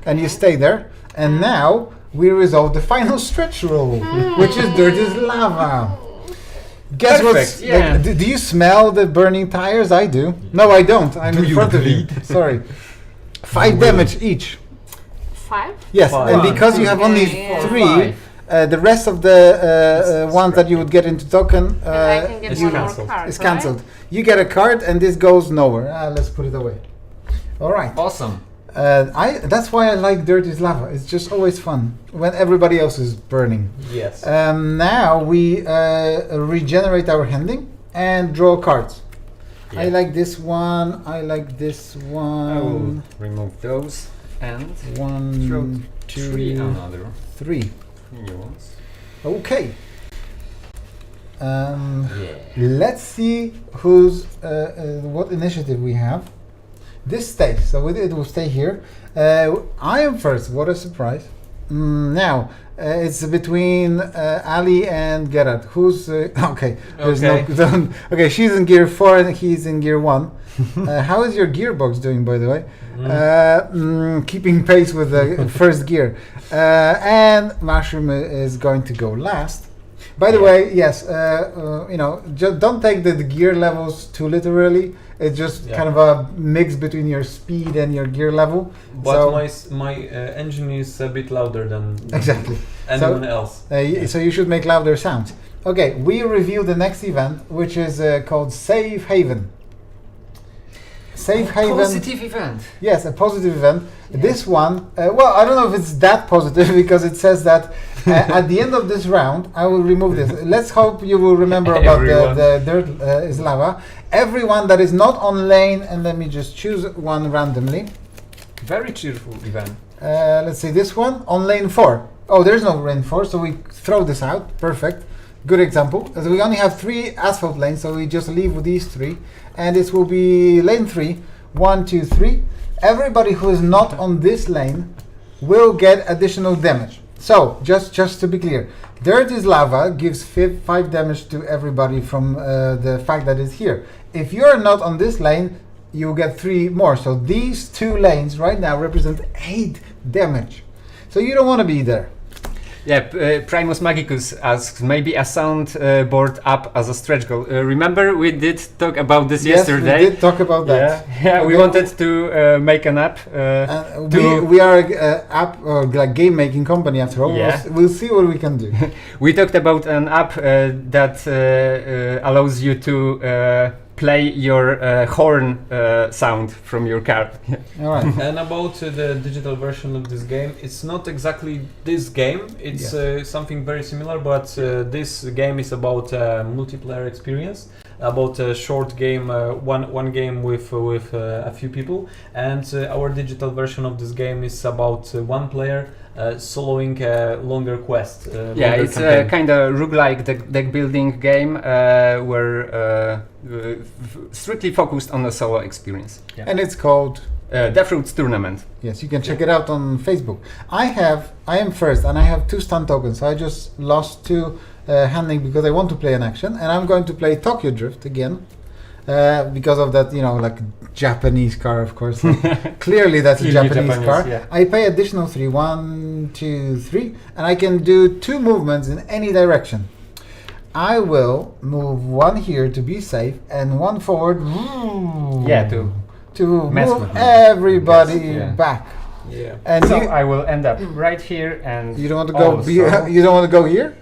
and you stay there. And now we resolve the final stretch roll, which is dirt is lava. Guess Perfect, what's yeah. like, do you smell the burning tires? I do. No, I don't. I'm in front of you. Sorry. 5 damage each. 5? Yes, 5. and because you have only Yeah. 3, the rest of the ones that you would get into token And I can get it's one cancelled. more card. is cancelled. You get a card, and this goes nowhere. Let's put it away. All right. Awesome. That's why I like Dirt is Lava. It's just always fun when everybody else is burning. Yes. Now we regenerate our handing and draw cards. Yeah. I like this one. I like this I will one. remove those and throw 1, 3 2, another 3. new ones. Okay. Yeah. Let's see who's what initiative we have. This stays, so it will stay here. I am first. What a surprise! Now it's between Ali and Gerard. Who's okay? There's Okay. okay, she's in gear 4 and he's in gear 1. How is your gearbox doing, by the way? Keeping pace with the first gear. And Mushroom is going to go last. By the way, yes, just don't take the gear levels too literally. It's just kind of a mix between your speed and your gear level. But So my engine is a bit louder than exactly. anyone else. So you should make louder sounds. Okay, we reveal the next event, which is called Safe Haven. Safe Haven. Positive event. Yes, a positive event. Yeah. This one, well, I don't know if it's that positive because it says that at the end of this round, I will remove this. Let's hope you will remember about the dirt is lava. Everyone that is not on lane, and let me just choose one randomly. Very cheerful event. Let's see, this one on lane 4. Oh, there's no lane 4, so we throw this out. Perfect. Good example. So we only have 3 asphalt lanes, so we just leave with these 3. And this will be lane 3. 1, 2, 3. Everybody who is not on this lane will get additional damage. So, just to be clear, Dirt is Lava gives 5 damage to everybody from the fact that it's here. If you're not on this lane, you get 3 more. So these 2 lanes right now represent 8 damage. So you don't want to be there. Yeah, Primus Magicus asks, maybe a soundboard up as a stretch goal. Remember, we did talk about this yesterday. Yes, we did talk about that. Yeah, we wanted to make an app. We are an app or like game making company after all. Yeah. We'll see what we can do. We talked about an app that allows you to play your horn sound from your car. All right. And about the digital version of this game, it's not exactly this game. It's something very similar, but this game is about multiplayer experience, about a short game, one game with a few people, and our digital version of this game is about one player soloing a longer quest. Yeah, it's a kind of roguelike deck building game where strictly focused on the solo experience. Yeah. And it's called Death Roots Tournament. Yes, you can check it out on Facebook. I am first, and I have 2 stun tokens. So I just lost 2 handling because I want to play an action, and I'm going to play Tokyo Drift again. because of that, like Japanese car, of course. Clearly, that's a Japanese car. Yeah. I pay additional 3, 1, 2, 3, and I can do 2 movements in any direction. I will move 1 here to be safe and 1 forward. Yeah, to mess move with me. everybody Yes, yeah. back. Yeah. And So I will end up right here, and you don't want to go. also- You don't want to go here.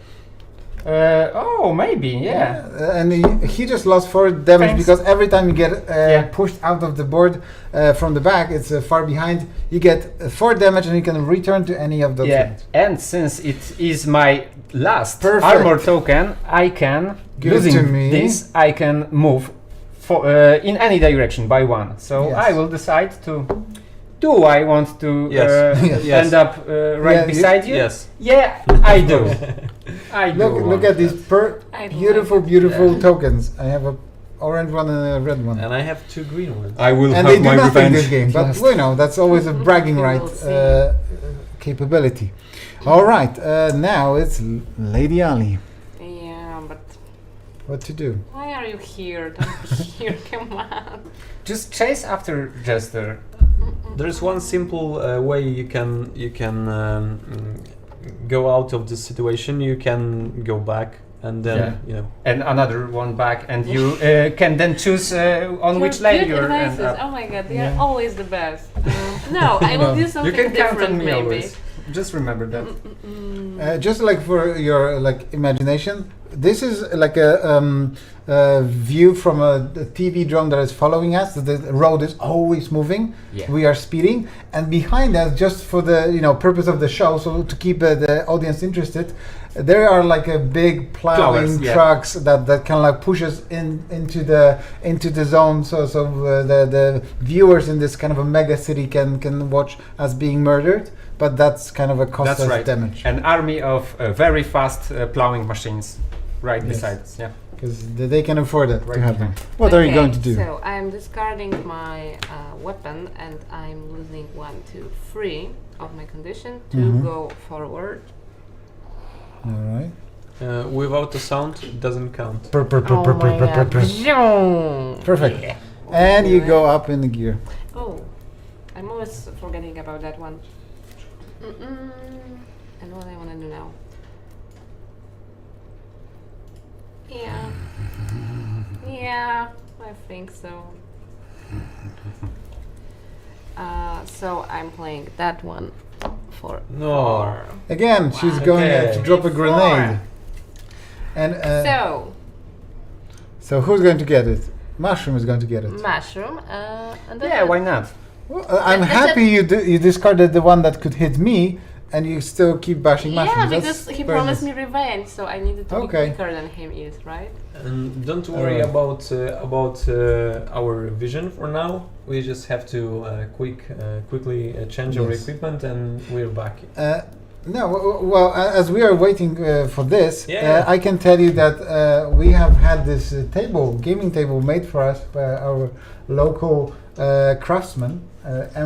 Maybe, yeah. And he just lost 4 damage Thanks. because every time you get Yeah. pushed out of the board from the back, it's far behind. You get 4 damage, and you can return to any of those. Yeah, units. and since it is my last Perfect. armor token, I can, Give it to using me. this, I can move in any direction by 1. So Yes. I will decide to. Do I want to Yes. Yes. end up right Yeah, beside you? Yes. Yeah, I do. I do. Look want at these that. I beautiful, like it. beautiful Yeah. tokens. I have a orange one and a red one. And I have 2 green ones. I will And have they do my nothing revenge. this game, but last. that's always a bragging We right will see. capability. All right, now it's Lady Ali. Yeah, but What to do? why are you here? Don't be here, come on. Just chase after Jester. There's one simple way you can go out of this situation. You can go back and then And another one back, and you can then choose on which Your lane good you're advices. end up. Oh my god, they Yeah. are always the best. No, I will do something You can count different on me maybe. always. Just remember that. Just like for your imagination, this is like a view from a TV drone that is following us. The road is always moving. Yeah. We are speeding, and behind us, just for the purpose of the show, so to keep the audience interested, there are like a big plowing Plowers, yeah. trucks that kind of like push us into the zone. So the viewers in this kind of a mega city can watch us being murdered. But that's kind of a cost That's us right. damage. An army of very fast plowing machines right Yes. beside us. Yeah. Because they can afford it Right to have them. behind. What are you going to do? So I'm discarding my weapon and I'm losing 1, 2, 3 of my condition to Mhm. go forward. All right. Without the sound, it doesn't count. Perfect. Yeah. And you Do go up in the gear. Oh, I'm always forgetting about that one. And what I want to do now? Yeah, I think so. So I'm playing that one for No. 4. Again, she's Wow. going Okay. to drop a grenade. And So so who's going to get it? Mushroom is going to get it. mushroom, and then Yeah, why not? Well, I'm That's happy you discarded the one that could hit me, and you still keep bashing yeah, mushrooms. because That's he very promised nice. me revenge, so I needed to Okay. be quicker than him is, right? And don't worry Alright. about our vision for now. We just have to quickly change our Yes. equipment and we're back. No, well, as we are waiting for this, Yeah. I can tell you that we have had this gaming table made for us by our local craftsman,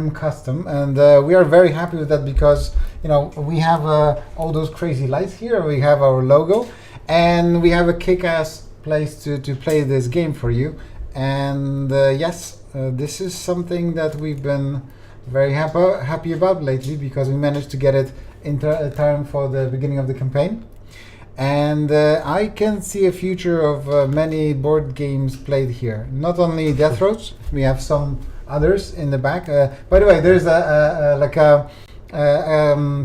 M Custom, and we are very happy with that because we have all those crazy lights here. We have our logo, and we have a kick-ass place to play this game for you. And yes, this is something that we've been very happy about lately because we managed to get it in time for the beginning of the campaign. And I can see a future of many board games played here. Not only Death Roads, we have some others in the back. By the way, there's a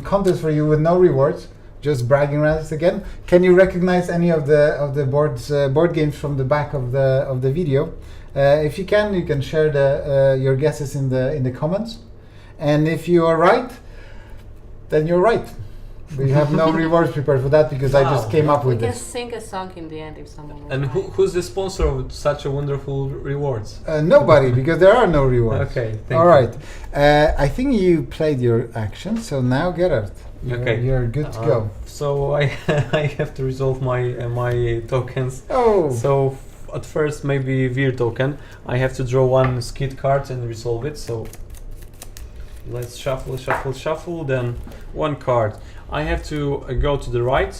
contest for you with no rewards, just bragging rights again. Can you recognize any of the board games from the back of the video? If you can share your guesses in the comments. And if you are right, then you're right. We have no rewards prepared for that because I just Wow. came up We with can this. sing a song in the end if someone will And buy. who's the sponsor of such a wonderful rewards? Nobody, because there are no rewards. Okay, thank All you. right. I think you played your action, so now get it. Okay. You're good to go. So I I have to resolve my tokens. Oh. So at first maybe Veer token. I have to draw one skid card and resolve it. So let's shuffle. Then one card. I have to go to the right.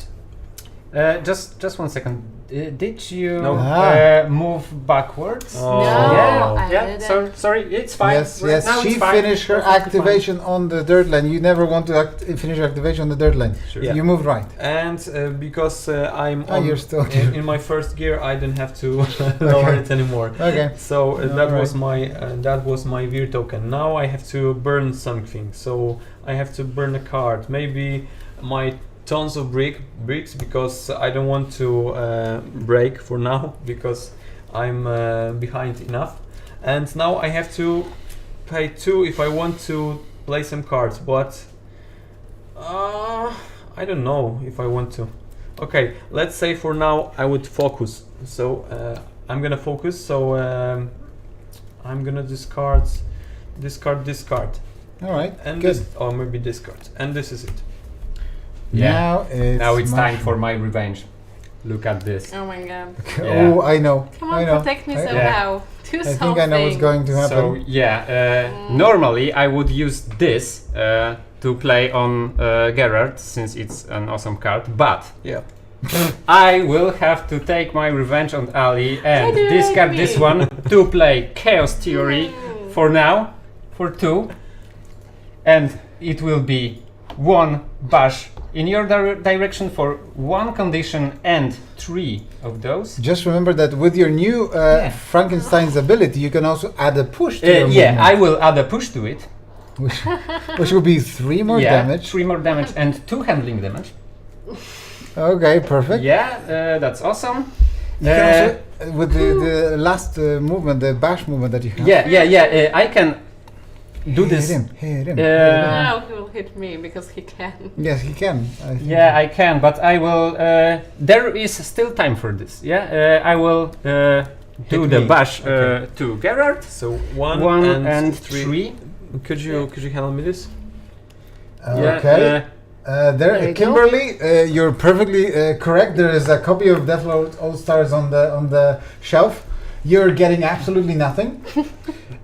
Just 1 second. did you No. move backwards? Oh. No, I Yeah. didn't. Sorry, it's fine. Yes, Right yes. now She it's fine. finished her Perfectly activation on the dirt lane. You never want to finish your activation on the dirt lane. Sure. Yeah. You moved right. And because I'm Oh, you're still in my first gear, I didn't have to lower it anymore. Okay. So that was Alright. that was my Veer token. Now I have to burn something. So I have to burn a card. Maybe my tons of bricks because I don't want to break for now because I'm behind enough. And now I have to pay 2 if I want to play some cards. But I don't know if I want to. Okay, let's say for now I would focus. So I'm gonna focus. So I'm gonna discard. All right. And Good. this, or maybe discard. And this is it. Yeah. Now it's time mushroom. for my revenge. Look at this. Oh my god. Yeah. Oh, I know. Come I on, know. protect me I- somehow. Do I something. think I know what's going to happen. So yeah, normally I would use this to play on Gerard since it's an awesome card, but Yeah. I will have to take my revenge on Ali and Why do you discard hate this me? one to play Chaos Theory for now, for 2, and it will be 1 bash in your direction for 1 condition and 3 of those. Just remember that with your new Frankenstein's ability, you can also add a push to your Yeah, I movement, will add a push to it. which will be 3 more damage. 3 more damage and 2 handling damage. Okay, perfect. Yeah, that's awesome. You can also, with the last movement, the bash movement that you have. Yeah. I can do this. Hit him. Now he will hit me because he can. Yes, he can. I think. Yeah, I can, but I will. There is still time for this. Yeah, I will do Hit the me. bash Okay. to Gerard. So 1 and 3. Could you handle me this? Okay. There you go. Kimberly, you're perfectly correct. There is a copy of Deathload All Stars on the shelf. You're getting absolutely nothing.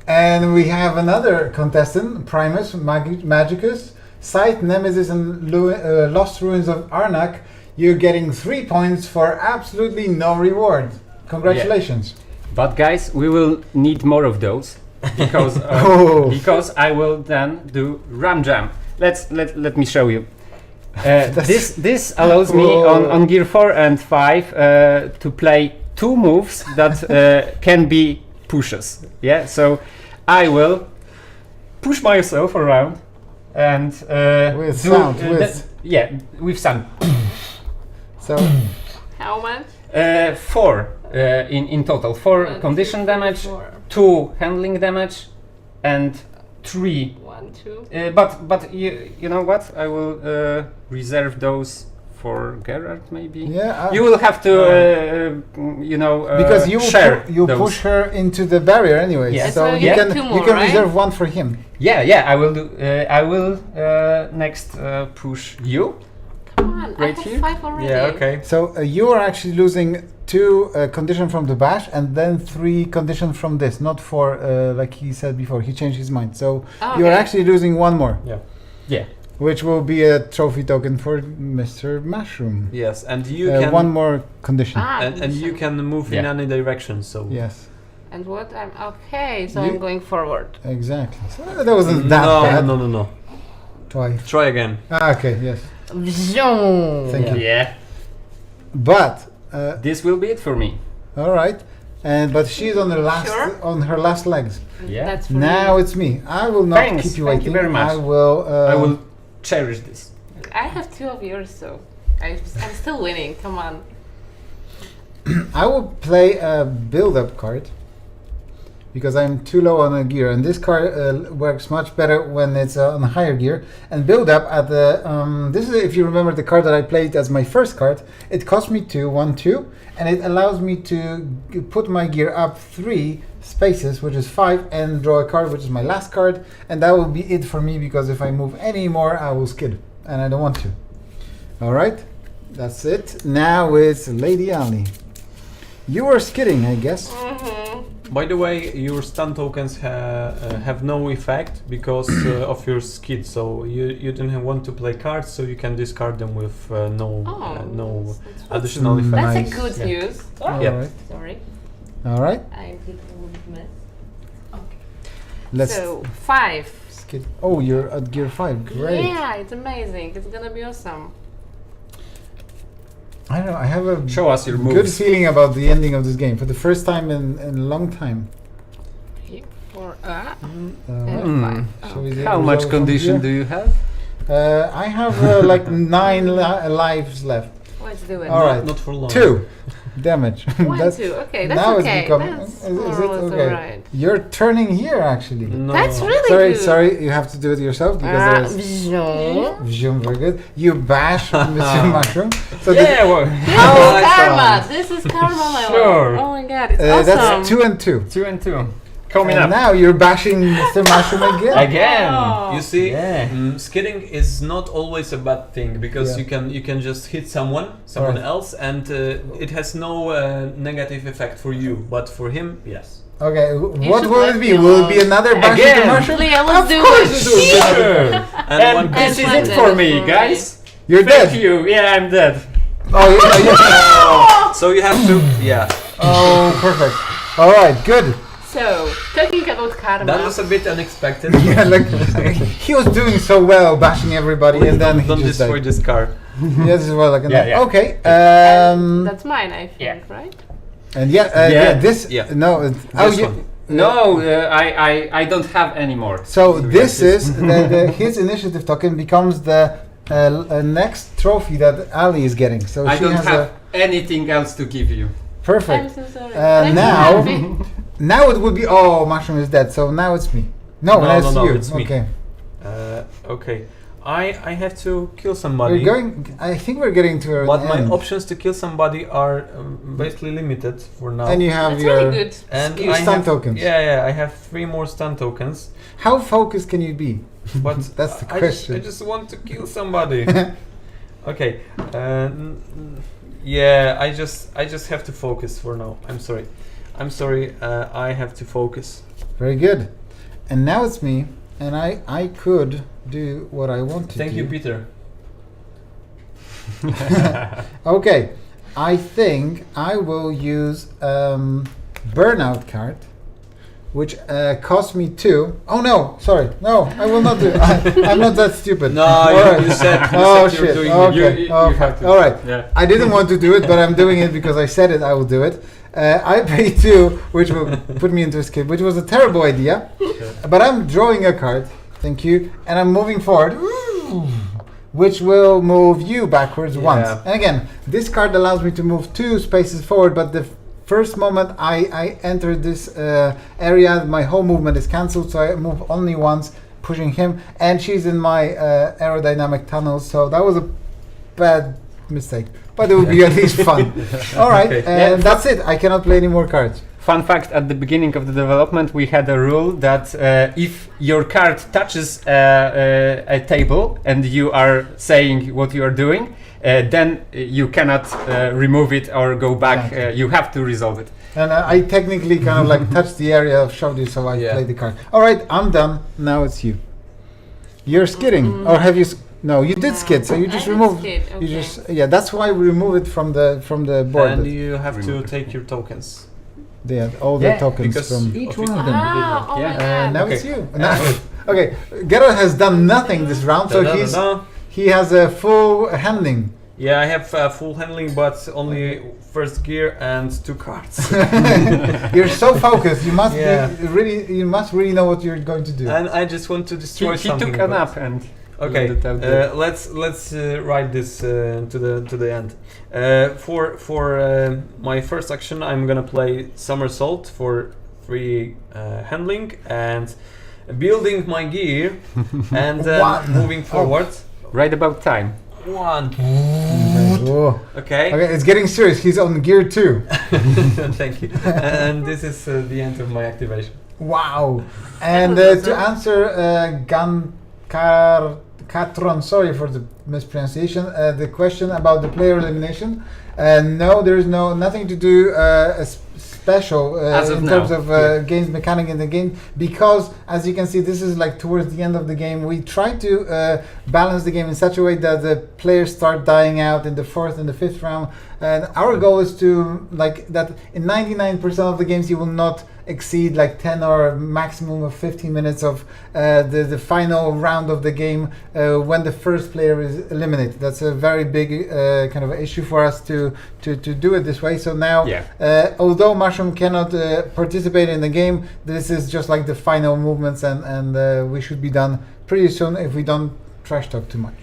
And we have another contestant, Primus, Magicus, Scythe, Nemesis, and Lost Ruins of Arnak. You're getting 3 points for absolutely no reward. Congratulations. But guys, we will need more of those because Oh. because I will then do Ram Jam. Let me show you. This allows me on gear 4 and 5 to play 2 moves that can be pushes. Yeah, so I will push myself around and With do, sound, with sound. So How much? 4 in total. 4 1, condition 2, damage, 4. 2 handling damage, and 3. 1, 2. But you know what? I will reserve those for Gerard maybe. yeah, You will have to because you share those. push her into the barrier anyway. Yeah. So So you you can get 2 you more, can right? reserve 1 for him. Yeah, I will do. I will next push you. Come on, Right I have here? 5 already. Yeah. Okay. So you are actually losing 2 condition from the bash and then 3 condition from this, not 4 like he said before. He changed his mind. So Oh, you're okay. actually losing 1 more, Yeah. which will be a trophy token for Mr. Mushroom. Yes, and you can 1 more condition. and you can move in Yeah. any direction. So Yes, And what? I'm okay, so You- I'm going forward. exactly. So that wasn't that bad. no. Twice. Try again. Okay, yes. Zoom. Thank you. Yeah. But This will be it for me. all right, and but she's on her last Sure. on her last legs. Yeah. That's for Now me. it's me. I will not Thanks, keep you thank you waiting. very much. I will. I will cherish this. I have 2 of yours, so I'm still winning. Come on. I will play a build-up card because I'm too low on a gear, and this card works much better when it's on a higher gear. And build-up at the this is, if you remember, the card that I played as my first card. It cost me 2, and it allows me to put my gear up 3 spaces, which is 5, and draw a card, which is my last card, and that will be it for me because if I move any more, I will skid, and I don't want to. All right, that's it. Now it's Lady Ali. You were skidding, I guess. By the way, your stun tokens have no effect because of your skid. So you didn't want to play cards, so you can discard them with no additional effect. That's Nice. a good news. All Yeah. right. Sorry, All right. I did a little bit mess. Okay. Let's So 5. skip. Oh, you're at gear 5. Great. Yeah, it's amazing. It's gonna be awesome. I don't know. I have a Show us your good moves. feeling about the ending of this game for the first time in a long time. Here for Alright. Shall we do How the much result from condition here? do you have? I have like 9 lives left. Let's do it. All right. Not for long. 2 damage. 1, That's- 2. Okay, that's now okay. it's becoming. That's Is more it or less okay? alright. You're turning here actually. No. That's really Sorry, good. sorry. You have to do it yourself because there's. no. Vroom, very good. You bash Monsieur Mushroom. So Yeah, well, This is karma. This is karma, my Sure. lord. Oh my god, it's That's awesome. 2 and 2. 2 and 2. Coming And up. now you're bashing Mr. Mushroom again. Again. Oh. You see, Yeah. skidding is not always a bad thing because Yeah. you can just hit someone Right. else, and it has no negative effect for you, but for him, yes. Okay, what should will let it be? me Will it alone. be another bash Again. Mr. Mushroom? Yeah, let's Of do course it. it will be. Sure. And one And this is And it one for dead me, for guys. You're Thank dead. you. Yeah, I'm dead. Oh, yeah. So you have to, yeah. Oh, perfect. All right, good. So, talking about karma. That was a bit unexpected. Yeah, like he was doing so well, bashing everybody, Please and then he don't just destroy died. this car. Yes, as well. Like Yeah. Okay. And that's mine, I think, yeah. right? And yeah, Yeah. this. Yeah. No. Oh, This yeah. one. No, I don't have any more. So this Yes. is his initiative token becomes the next trophy that Ali is getting. So I she don't has have anything else to give you. perfect. I'm so sorry. I'm so Now, happy. now it would be Mushroom is dead. So now it's me. No, No, it's no, you. it's me. Okay. Okay. I have to kill somebody. We're going. I think we're getting to But an my end. options to kill somebody are basically limited for now. And you have That's your. really good. And your I stun have, tokens. Yeah, I have 3 more stun tokens. How focused can you be? But That's the I question. just want to kill somebody. Okay. Yeah, I just have to focus for now. I'm sorry. I have to focus. Very good. And now it's me, and I could do what I want to Thank do. you, Peter. Okay, I think I will use Burnout card, which cost me 2. Oh no, sorry, no, I will not do it. I'm not that stupid. No, Alright. you said Oh you're shit. doing Okay. You okay. have to. All right. Yeah. I didn't want to do it, but I'm doing it because I said it. I will do it. I pay 2, which will put me into a skip, which was a terrible idea. But I'm drawing a card. Thank you, and I'm moving forward, which will move you backwards once. Yeah. And again, this card allows me to move 2 spaces forward. But the first moment I enter this area, my whole movement is cancelled. So I move only once, pushing him, and she's in my aerodynamic tunnels. So that was a bad mistake, but it will be at least fun. All right, Okay. and that's it. I cannot play any more cards. Fun fact: at the beginning of the development, we had a rule that if your card touches a table and you are saying what you are doing, then you cannot remove it or go back. You have to resolve it. And I technically kind of like touched the area of showed you, so I Yeah. played the card. All right, I'm done. Now it's you. You're skidding, or have you? No, you did No, skid. So you I just did remove. skid, You okay. just That's why we remove it from the board. And you have to Remove it. take your tokens. All the Yeah, tokens because from. Each of one it- of them. Ah, oh Yeah. my god. Now Okay. it's you. Okay, Geralt has done nothing this round, so Da-da-da-da. he has a full handling. Yeah, I have full handling, but only first gear and 2 cards. You're so focused. You must Yeah. be really. You must really know what you're going to do. And I just want to destroy He something. took a but- nap and Okay, let it out there. let's write this to the end. For my first action, I'm gonna play somersault for 3 handling and building my gear, and then One. moving forward. Right about time. 1. Oh. Okay. Okay, it's getting serious. He's on gear 2. Thank you. And this is the end of my activation. Wow. And was to awesome. answer Catron, sorry for the mispronunciation. The question about the player elimination. No, there is nothing to do special in terms of games mechanic in the game, because as you can see, this is like towards the end of the game. We try to balance the game in such a way that the players start dying out in the 4th and the 5th round, and our goal is to like that in 99% of the games you will not exceed like 10 or maximum of 15 minutes of the final round of the game when the first player is eliminated. That's a very big kind of issue for us to do it this way. So now, although Mushroom cannot participate in the game, this is just like the final movements, and we should be done pretty soon if we don't trash talk too much.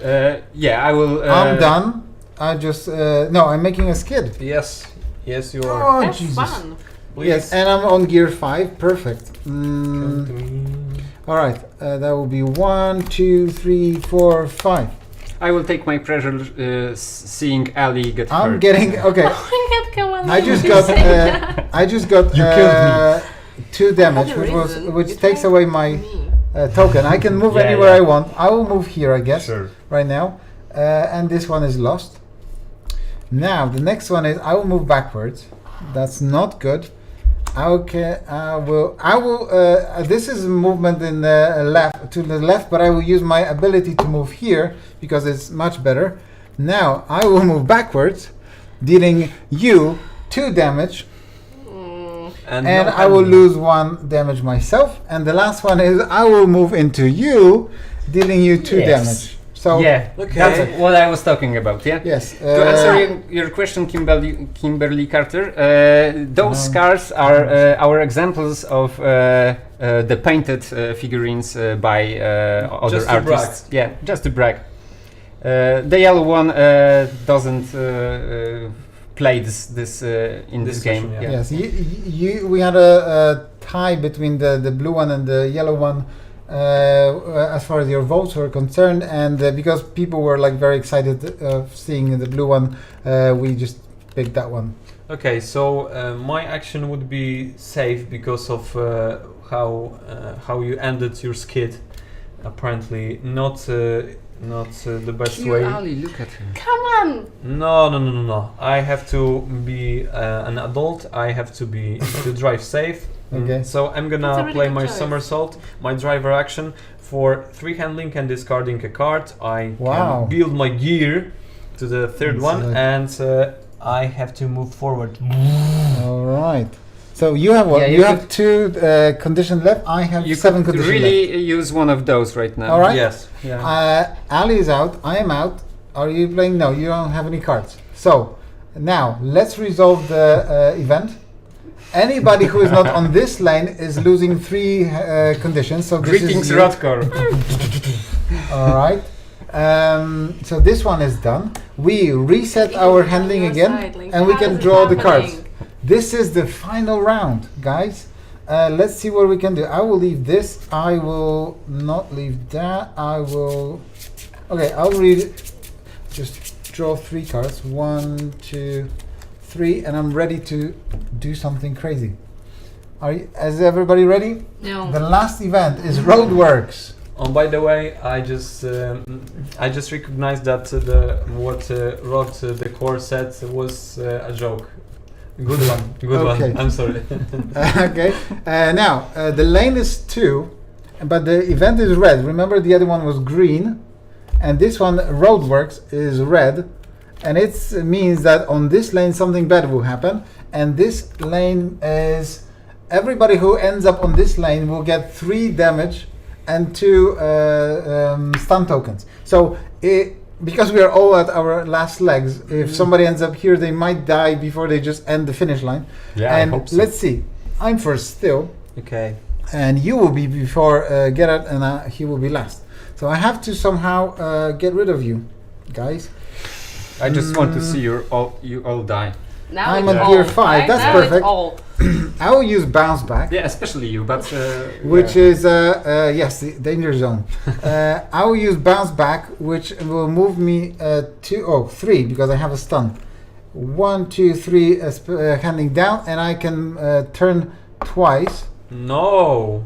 I will. I'm done. I just no, I'm making a skid. Yes, you are. Oh, That's Jesus. fun. Please. Yes, and I'm on gear 5. Perfect. All right, that will be 1, 2, 3, 4, 5. I will take my pleasure seeing Ali get hurt. I'm getting okay. I just got You killed 2 damage, which takes away my token. I can move anywhere I want. I will move here, I guess, right now, and this one is lost. Now the next one is I will move backwards. That's not good. Okay, I will. This is movement in the left to the left, but I will use my ability to move here because it's much better. Now I will move backwards, dealing you 2 damage, and I will lose 1 damage myself. And the last one is I will move into you, dealing you 2 damage. So that's what I was talking about. Yeah. Yes. To answer your question, Kimberly Carter, those scars are our examples of the painted figurines by other artists. Yeah, just to brag. The yellow one doesn't play this in this game. Yeah. Yes, we had a tie between the blue one and the yellow one. As far as your votes were concerned, and because people were like very excited of seeing the blue one, we just picked that one. Okay, so my action would be safe because of how you ended your skid. Apparently, not the best way. Ali, look at him. Come on! No. I have to be an adult. I have to drive safe. Okay. So I'm gonna really play good my choice. somersault, my driver action for 3 handling and discarding a card. I Wow. can build my gear to the 3rd one, good. and I have to move forward. All right. So you have what? Yeah, you have 2 conditions left. I have 7 conditions really left. use one of those right now. All right. Yes. Yeah. Ali is out. I am out. Are you playing? No, you don't have any cards. So now let's resolve the event. Anybody who is not on this lane is losing 3 conditions. So this Greetings, is Rodkor. all right. So this one is done. We reset our handling again, and we can draw the cards. This is the final round, guys. Let's see what we can do. I will leave this. I will not leave that. I will. Okay, I'll read it. Just draw 3 cards. 1, 2, 3, and I'm ready to do something crazy. Is everybody ready? No. The last event is Roadworks. By the way, I just recognized that what Rod the core said was a joke. Good one. Good Okay. one. I'm sorry. Okay. Now the lane is 2, but the event is red. Remember, the other one was green, and this one, Roadworks, is red. And it means that on this lane something bad will happen, and this lane is everybody who ends up on this lane will get 3 damage and 2 stun tokens. So because we are all at our last legs, if somebody ends up here, they might die before they just end the finish line. Yeah, and I hope so. let's see. I'm first still, Okay. and you will be before Gerard, and he will be last. So I have to somehow get rid of you, guys. I just want to see you all die. Now I'm it's on all, gear 5. right? That's now perfect. It's all. I will use bounce back. Yeah, especially you, but Which is yes, the danger zone. I will use bounce back, which will move me 3 because I have a stun. 1, 2, 3 handing down, and I can turn twice. No.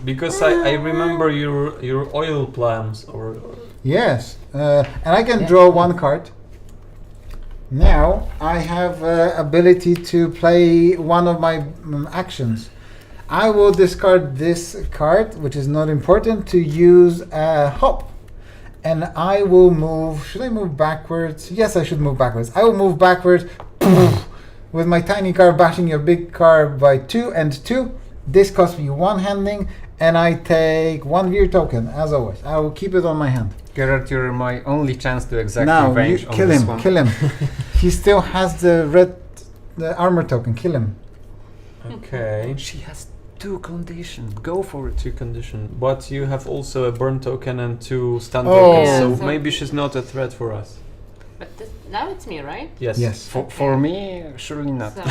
Because I remember your oil plans or Yes, and I can draw one card. Now I have ability to play one of my actions. I will discard this card, which is not important, to use a hop. And I will move. Should I move backwards? Yes, I should move backwards. I will move backwards with my tiny car bashing your big car by 2 and 2. This costs me 1 handling, and I take 1 veer token, as always. I will keep it on my hand. Gerard, you're my only chance to exact Now, you revenge on kill this him, one. kill him. He still has the armor token. Kill him. okay. She has 2 conditions. Go for it. 2 condition, but you have also a burn token and 2 stun Oh. tokens, Yeah, so so- maybe she's not a threat for us. But now it's me, right? Yes. Yes. For me, surely not. So,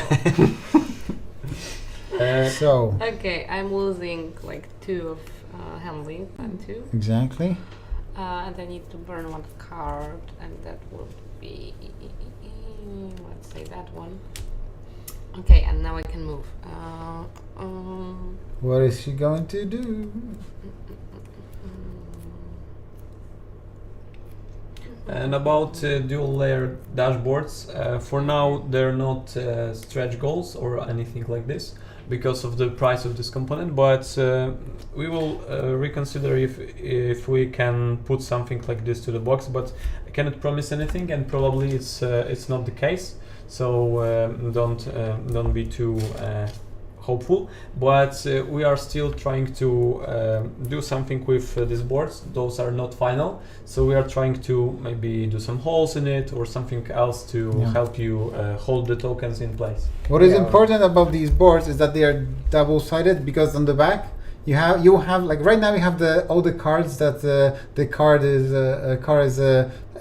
So, okay, I'm losing like 2 of handling and 2. exactly. And I need to burn 1 card, and that would be, let's say that one. Okay, and now I can move. What is she going to do? And about dual layer dashboards, for now they're not stretch goals or anything like this because of the price of this component, but we will reconsider if we can put something like this to the box, but I cannot promise anything, and probably it's not the case, so don't be too hopeful, but we are still trying to do something with these boards. Those are not final, so we are trying to maybe do some holes in it or something else to Yeah. help you hold the tokens in place. What is Yeah. important about these boards is that they are double-sided, because on the back you have like right now you have all the cards that the car is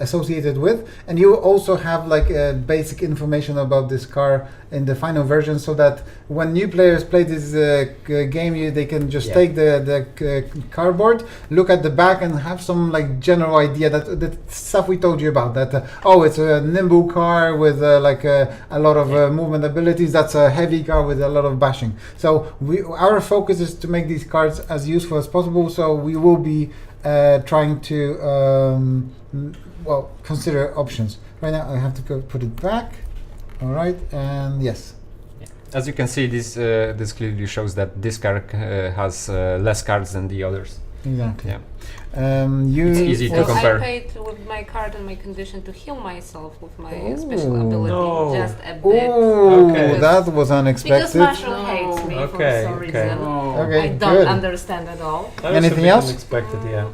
associated with, and you also have like basic information about this car in the final version, so that when new players play this game, they can just Yeah. take the cardboard, look at the back, and have some like general idea that the stuff we told you about. That it's a nimble car with a lot of movement abilities. That's a heavy car with a lot of bashing. So our focus is to make these cards as useful as possible. So we will be trying to consider options. Right now I have to go put it back. All right, and yes. As you can see, this clearly shows that this card has less cards than the others. Exactly. Yeah. You It's easy to So compare. I paid with my card and my condition to heal myself with my Ooh. special ability, No. just a bit. Oh, Okay. that was Because unexpected. Marshall No. hates me Okay, for some okay. reason. Okay, I don't good. understand at all. That was Anything a bit else? unexpected, yeah.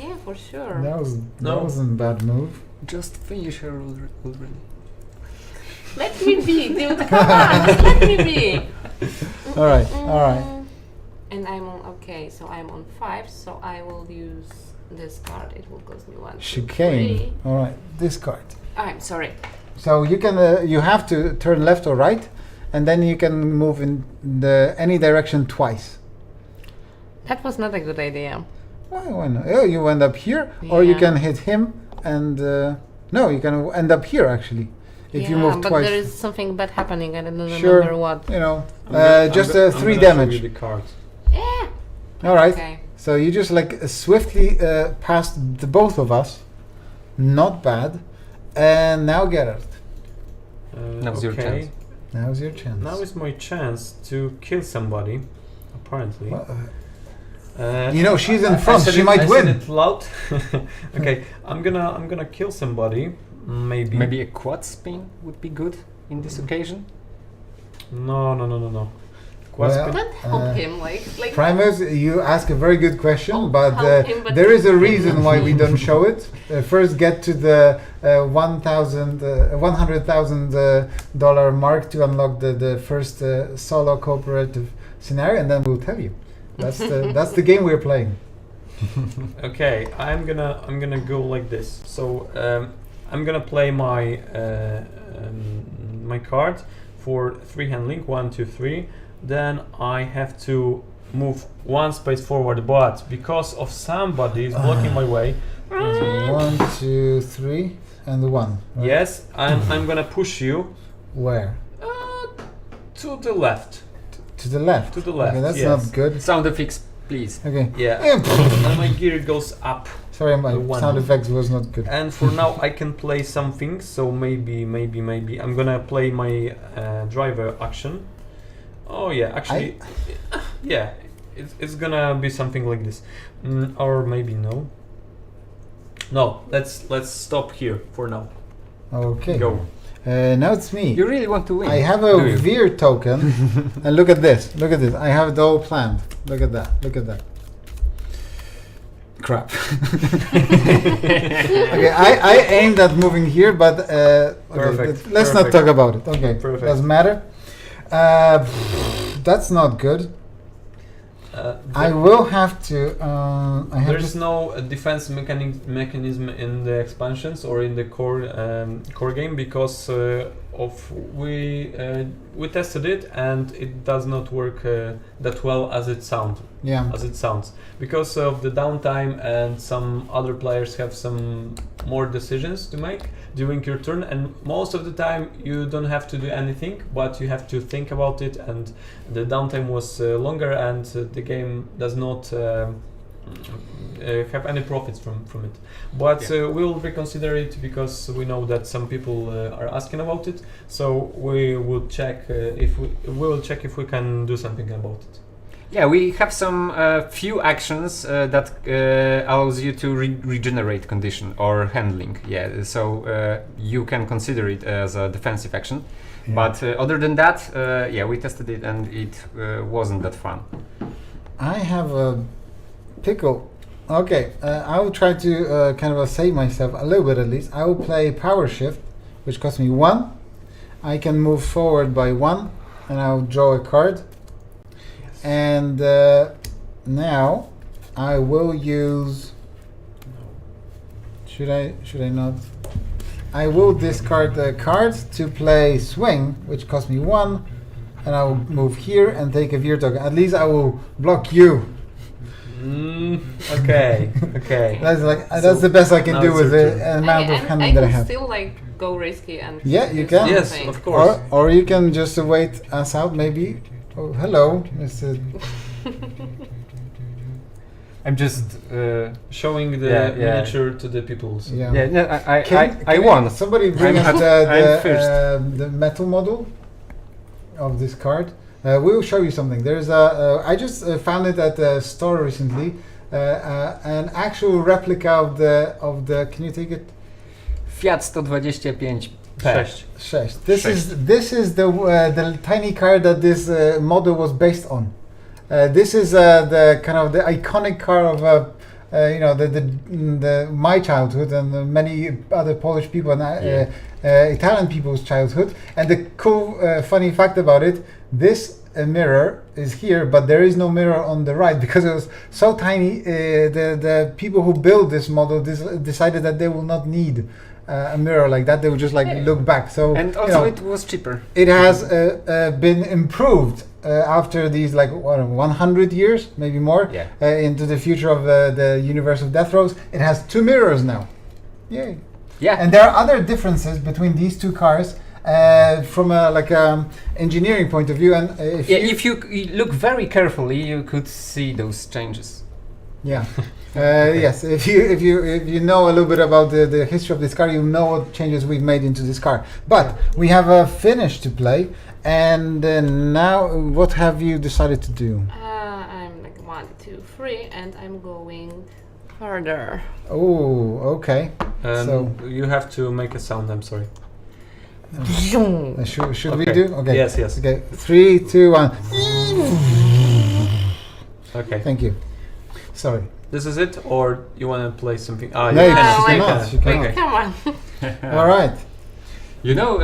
Yeah, for sure. That No. wasn't a bad move. Just finish her already. Let me be, dude. Come on, just let me be. All right, all right. And I'm on. Okay, so I'm on 5. So I will use this card. It will cost me 1, 2, Chicane. 3. All right, this card. I'm sorry. So you can you have to turn left or right, and then you can move in any direction twice. That was not a good idea. Why not? Oh, you end up here, or you Yeah. can hit him, and no, you can end up here actually. If you move but twice, there is something bad happening. I don't Sure. remember what. you know, I'm just I'm 3 gonna show damage. you the cards. Yeah. All right. Okay. So you just swiftly passed the both of us. Not bad. And now Gerard. Now's your chance. Now's your chance. Now is my chance to kill somebody, apparently. Well, You know, she's in I front, said she it- might I win. Said it loud. Okay, I'm gonna kill somebody. Maybe. Maybe a quad spin would be good in this occasion. No. Quad Well, spin. Don't help him, like. Primus, you ask a very good question, Oh, but help him, but there is a help him. reason why we don't show it. First, get to the $100,000 mark to unlock the first solo cooperative scenario, and then we'll tell you. That's the game we're playing. Okay, I'm gonna go like this. So I'm gonna play my my card for 3 handling, 1, 2, 3. Then I have to move 1 space forward, but because of somebody is blocking my way, So 1, 2, 3, and 1. Right? yes, I'm gonna push you Where? to the left. To the left. To the left, Okay, that's yes. not good. Sound effects please. Okay. Yeah. And my gear goes up. Sorry, my One. sound effects was not good. And for now, I can play something. So maybe I'm gonna play my driver action. Oh yeah, actually, yeah, it's gonna be something like this, or maybe no. No, let's stop here for now. Okay. Go. Now it's me. You really want to win? I have do a you? Veer token, and look at this. Look at this. I have it all planned. Look at that. Look at that. Crap. Okay, I aimed at moving here, but okay, Perfect, let's not perfect. talk about it. Okay, Perfect. doesn't matter. That's not good. I will have to. I have There's to. no defense mechanism in the expansions or in the core game because we tested it and it does not work that well as it sounds. Yeah. Because of the downtime and some other players have some more decisions to make during your turn, and most of the time you don't have to do anything, but you have to think about it, and the downtime was longer, and the game does not have any profits from it. But we'll reconsider it because we know that some people are asking about it, so we will check if we can do something about it. Yeah, we have some few actions that allows you to regenerate condition or handling. Yeah, so you can consider it as a defensive action. Yeah. But other than that, yeah, we tested it and it wasn't that fun. I have a pickle. Okay, I will try to kind of save myself a little bit at least. I will play Power Shift, which costs me 1. I can move forward by 1, and I'll draw a card. And now I will use. Should I not? I will discard the card to play Swing, which costs me 1, and I will move here and take a Veer token. At least I will block you. Okay. That's So that's the best I can now do it's with your the turn. amount of I handling that I can have. still go risky and Yeah, you do can. Yes, something. of course. Or you can just wait us out, maybe. Oh, hello, Mr. I'm just Showing the Yeah. miniature to the people. So. Yeah. yeah. No, I Can won. Somebody bring I'm us I'm first. the metal model of this card. We will show you something. There's a. I just found it at the store recently. An actual replica of the. Can you take it? Fiat 125 Sześć. 6. This is the tiny car that this model was based on. This is the kind of the iconic car of the my childhood and many other Polish people and Italian people's childhood. And the cool funny fact about it, this mirror is here, but there is no mirror on the right because it was so tiny. The people who built this model decided that they will not need a mirror like that. They would just look back. So And also it was cheaper. it has been improved after these 100 years, maybe more, into the future of the universe of Death Rows. It has 2 mirrors now. Yay! Yeah. And there are other differences between these 2 cars from a engineering point of view. And if you look very carefully, you could see those changes. Yeah. Yes. If you know a little bit about the history of this car, you know what changes we've made into this car. But we have a finish to play, and now what have you decided to do? I'm 1, 2, 3, and I'm going further. Oh, okay. So you have to make a sound. I'm sorry. should we Okay. do? Okay. Yes. Okay. 3, 2, 1. Okay. Thank you. Sorry. This is it, or you want to play something? No, you you can. cannot. You cannot. Okay. Come on. All right. You know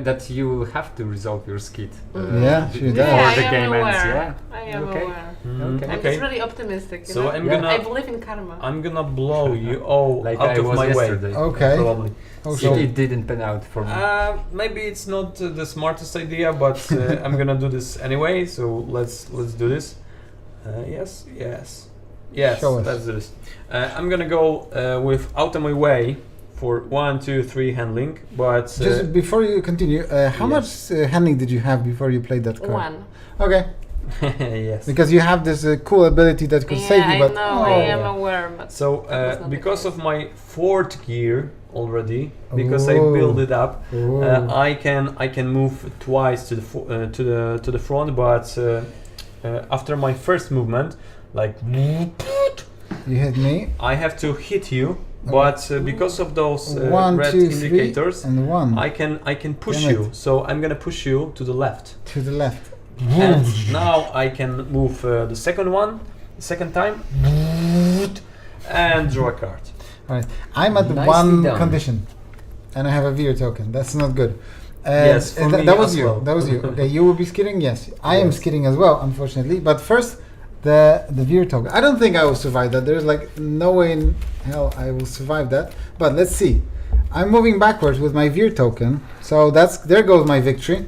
that you will have to resolve your skit. Yeah, she does. Before I the am game ends, aware. yeah? I am Okay. aware. Okay. I'm just really optimistic. So I'm Yeah. gonna I believe in karma. I'm gonna blow you all Like out I of was my yesterday. Okay. Probably. Oh, So it didn't pan out for me. Maybe it's not the smartest idea, but I'm gonna do this anyway. So let's do this. Yes. Show us. Let's do this. I'm gonna go with out of my way for 1, 2, 3 handling, but Just before you continue, how much handling did you have before you played that card? 1. Okay. Yes. Because you have this cool ability that could save you. I But know, I am aware. But So that was not the because of case. my 4th gear already, because I Ooh. built it up, Ooh. I can move twice to the front, but after my first movement, like you hit me. I have to hit you, but because of those 1, red 2, 3, indicators, and 1 I can push Damn it. you. So I'm gonna push you to the left. to the left. And now I can move the second time, and draw a card. Alright, I'm at Nicely one done. condition, and I have a veer token. That's not good. Yes, for me that was as you. well. That was you. Okay, you will be skidding. Yes, I am Yes. skidding as well, unfortunately. But first, the veer token. I don't think I will survive that. There's like no way in hell I will survive that. But let's see. I'm moving backwards with my veer token, so there goes my victory.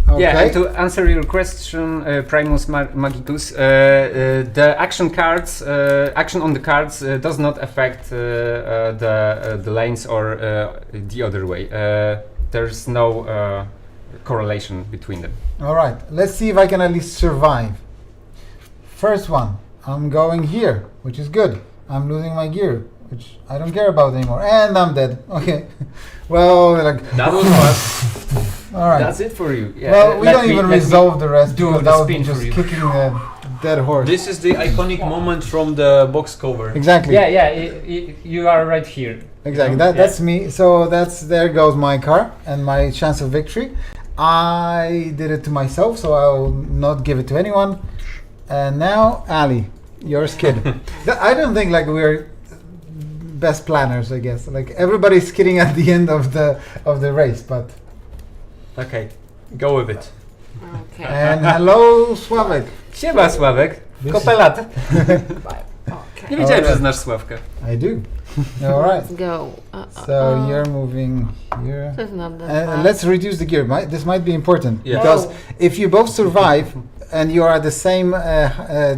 Okay. Yeah, and to answer your question, Primus Magicus, the action on the cards does not affect the lanes or the other way. There's no correlation between them. All right. Let's see if I can at least survive. First one. I'm going here, which is good. I'm losing my gear, which I don't care about anymore, and I'm dead. Okay. Well, like That was fast. all right. That's it for you. Yeah, Well, we let don't me- even let me resolve the rest do because the that would be spin for just you. kicking a dead horse. This is the iconic moment from the box cover. Exactly. Yeah, you are right here. Exactly. Yeah. That's me. So there goes my car and my chance of victory. I did it to myself, so I will not give it to anyone. And now, Ali, your skid. I don't think like we're best planners. I guess like everybody's skidding at the end of the race, but. Okay, go with it. Okay. And hello, Sławek. Siema Sławek, This kopę is- lat. Okay. Nie wiedziałem, że Alright. znasz Sławkę. I do. All right. Let's go. So you're moving here. This is not that bad. Let's reduce the gear. This might be important Yeah. because Oh. if you both survive and you are at the same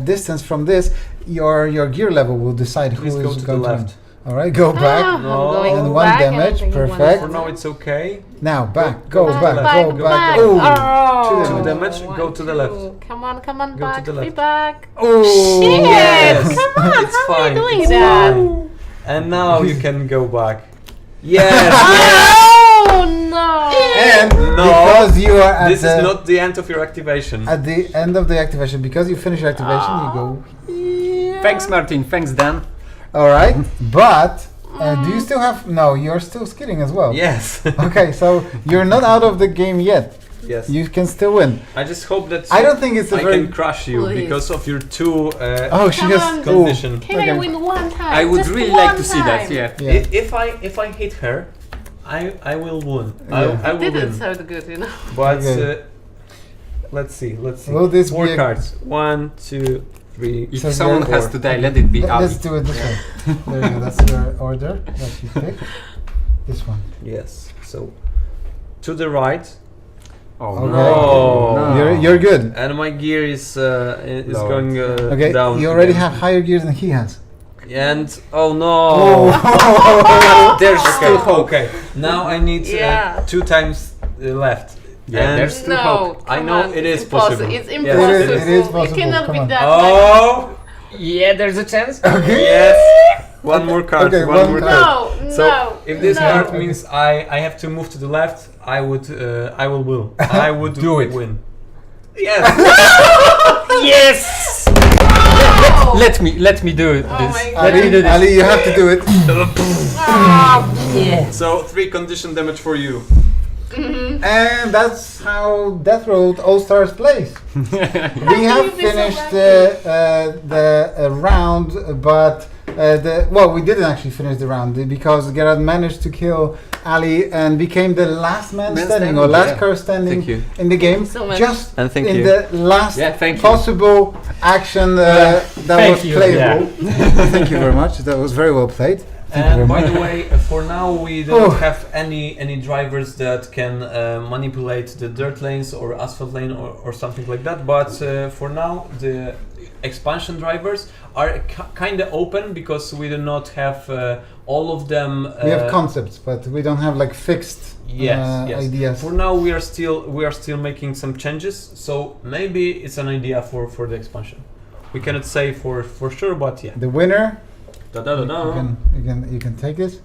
distance from this, your gear level will decide Please who go is to the going to win. left. All right, go back. I'm No. going And one back and I'm damage, taking one perfect. For now it's okay. Now back, go Back, back, back, go back. back. Oh, Oh. Two damage, go to the left. Come on, Go to back, the be left. back. oh, Shit! Yes. Come on, It's how are fine, you doing it's that? fine. And now you can go back. Yes. Oh no! And No. because you are at This the, is not the end of your activation. at the end of the activation, because you finish your activation, you go. Thanks Martin, thanks Dan. All right, but do you still have? No, you're still skidding as well. Yes. Okay, so you're not out of the game yet. Yes. You can still win. I just hope that I don't think it's a I very. can crush you Please. because of your two Oh, she Come has on. condition. Can Okay. I win one time? I would Just really one like to see that, time. yeah. Yeah. If I hit her, I will win. Yeah. I It will didn't win. sound good, you know. But Okay. let's see. Will this Four be a- cards. 1, 2, 3. If So someone you're- has to die, let it be Ali. Let's do it this way. There you go. That's your order that you pick. This one. Yes. So to the right, Oh Okay. No. no. You're good. and my gear is Low. going Okay. down. You already again. have higher gear than he has. And oh no. There's Okay. still hope. Okay. Now I need Yeah. 2 times left. Yeah, And there's still No, hope. I come know on, it it's is possible. It's Yes. impossible. It is possible, You cannot come be on. that. Oh Yeah, there's a chance. yes. One more card. Okay, one one more card. card. No, So no. if this no. card means I have to move to the left, I will will. I would Do it. win. Yes. Yes! No. Let me do it. Oh This. my Let me Ali, do this. Ali, you have to do it. Oh, So 3 condition damage for you. And that's how Death Road All Stars plays. We have You'd be so finished lucky. the round, but we didn't actually finish the round because Gerard managed to kill Ali and became the last man standing or last yeah. car standing Thank you. in the game. so much. Just And thank in you. the last Yeah, thank you. possible action that Thank was you, playable. Thank you very much. That was very well played. Thank you very And by much. the way, for now we don't Oh. have any drivers that can manipulate the dirt lanes or asphalt lane or something like that. But for now, the expansion drivers are kind of open because we do not have all of them. We have concepts, but we don't have like fixed yes. ideas. For now, we are still making some changes. So maybe it's an idea for the expansion. We cannot say for sure, but yeah. The winner. You can take it.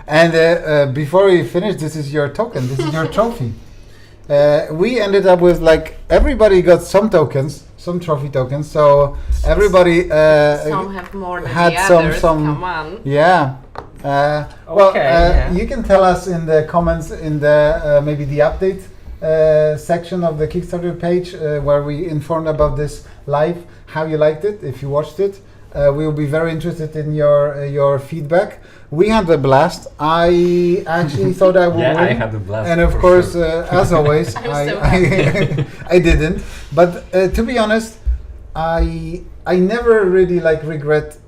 And before we finish, this is your token. This is your trophy. We ended up with like everybody got some tokens, some trophy tokens. So everybody some have more than had the others. Come on. Yeah. You can tell us in the comments in the maybe the update section of the Kickstarter page where we informed about this live, how you liked it, if you watched it. We will be very interested in your feedback. We had a blast. I actually thought I would win. I had a blast. And of course, as always, I didn't. But to be honest, I never really like regret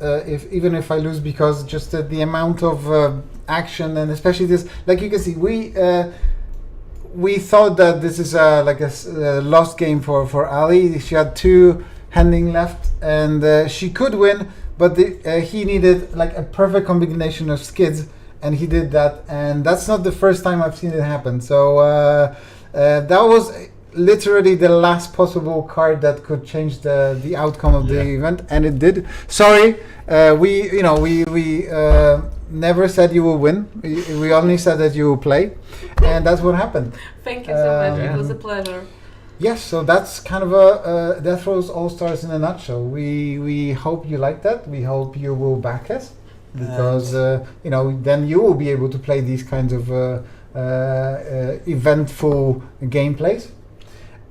even if I lose, because just the amount of action, and especially this, like you can see, we thought that this is like a lost game for Ali. She had 2 handing left, and she could win, but he needed like a perfect combination of skids, and he did that. And that's not the first time I've seen it happen. So that was literally the last possible card that could change the outcome of the event, and it did. Sorry, we never said you will win. We only said that you will play, and that's what happened. Thank you so much. It was a pleasure. Yes, so that's kind of a Death Throws All Stars in a nutshell. We hope you like that. We hope you will back us, because then you will be able to play these kinds of eventful gameplays.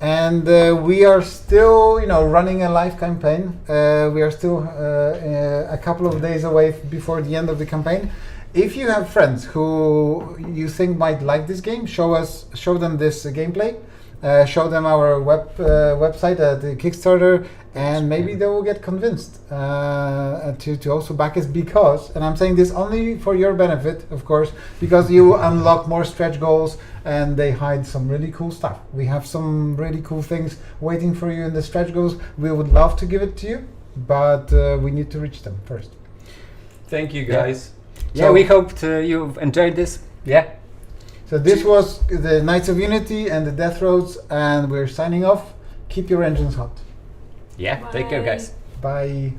And we are still, running a live campaign. We are still a couple of days away before the end of the campaign. If you have friends who you think might like this game, show them this gameplay. Show them our website at the Kickstarter, and maybe they will get convinced to also back us, because, and I'm saying this only for your benefit, of course, because you unlock more stretch goals and they hide some really cool stuff. We have some really cool things waiting for you in the stretch goals. We would love to give it to you, but we need to reach them first. Thank you, guys. So we hope you've enjoyed this. Yeah. So this was the Knights of Unity and the Death Roads, and we're signing off. Keep your engines hot. Yeah, take care, guys. Bye.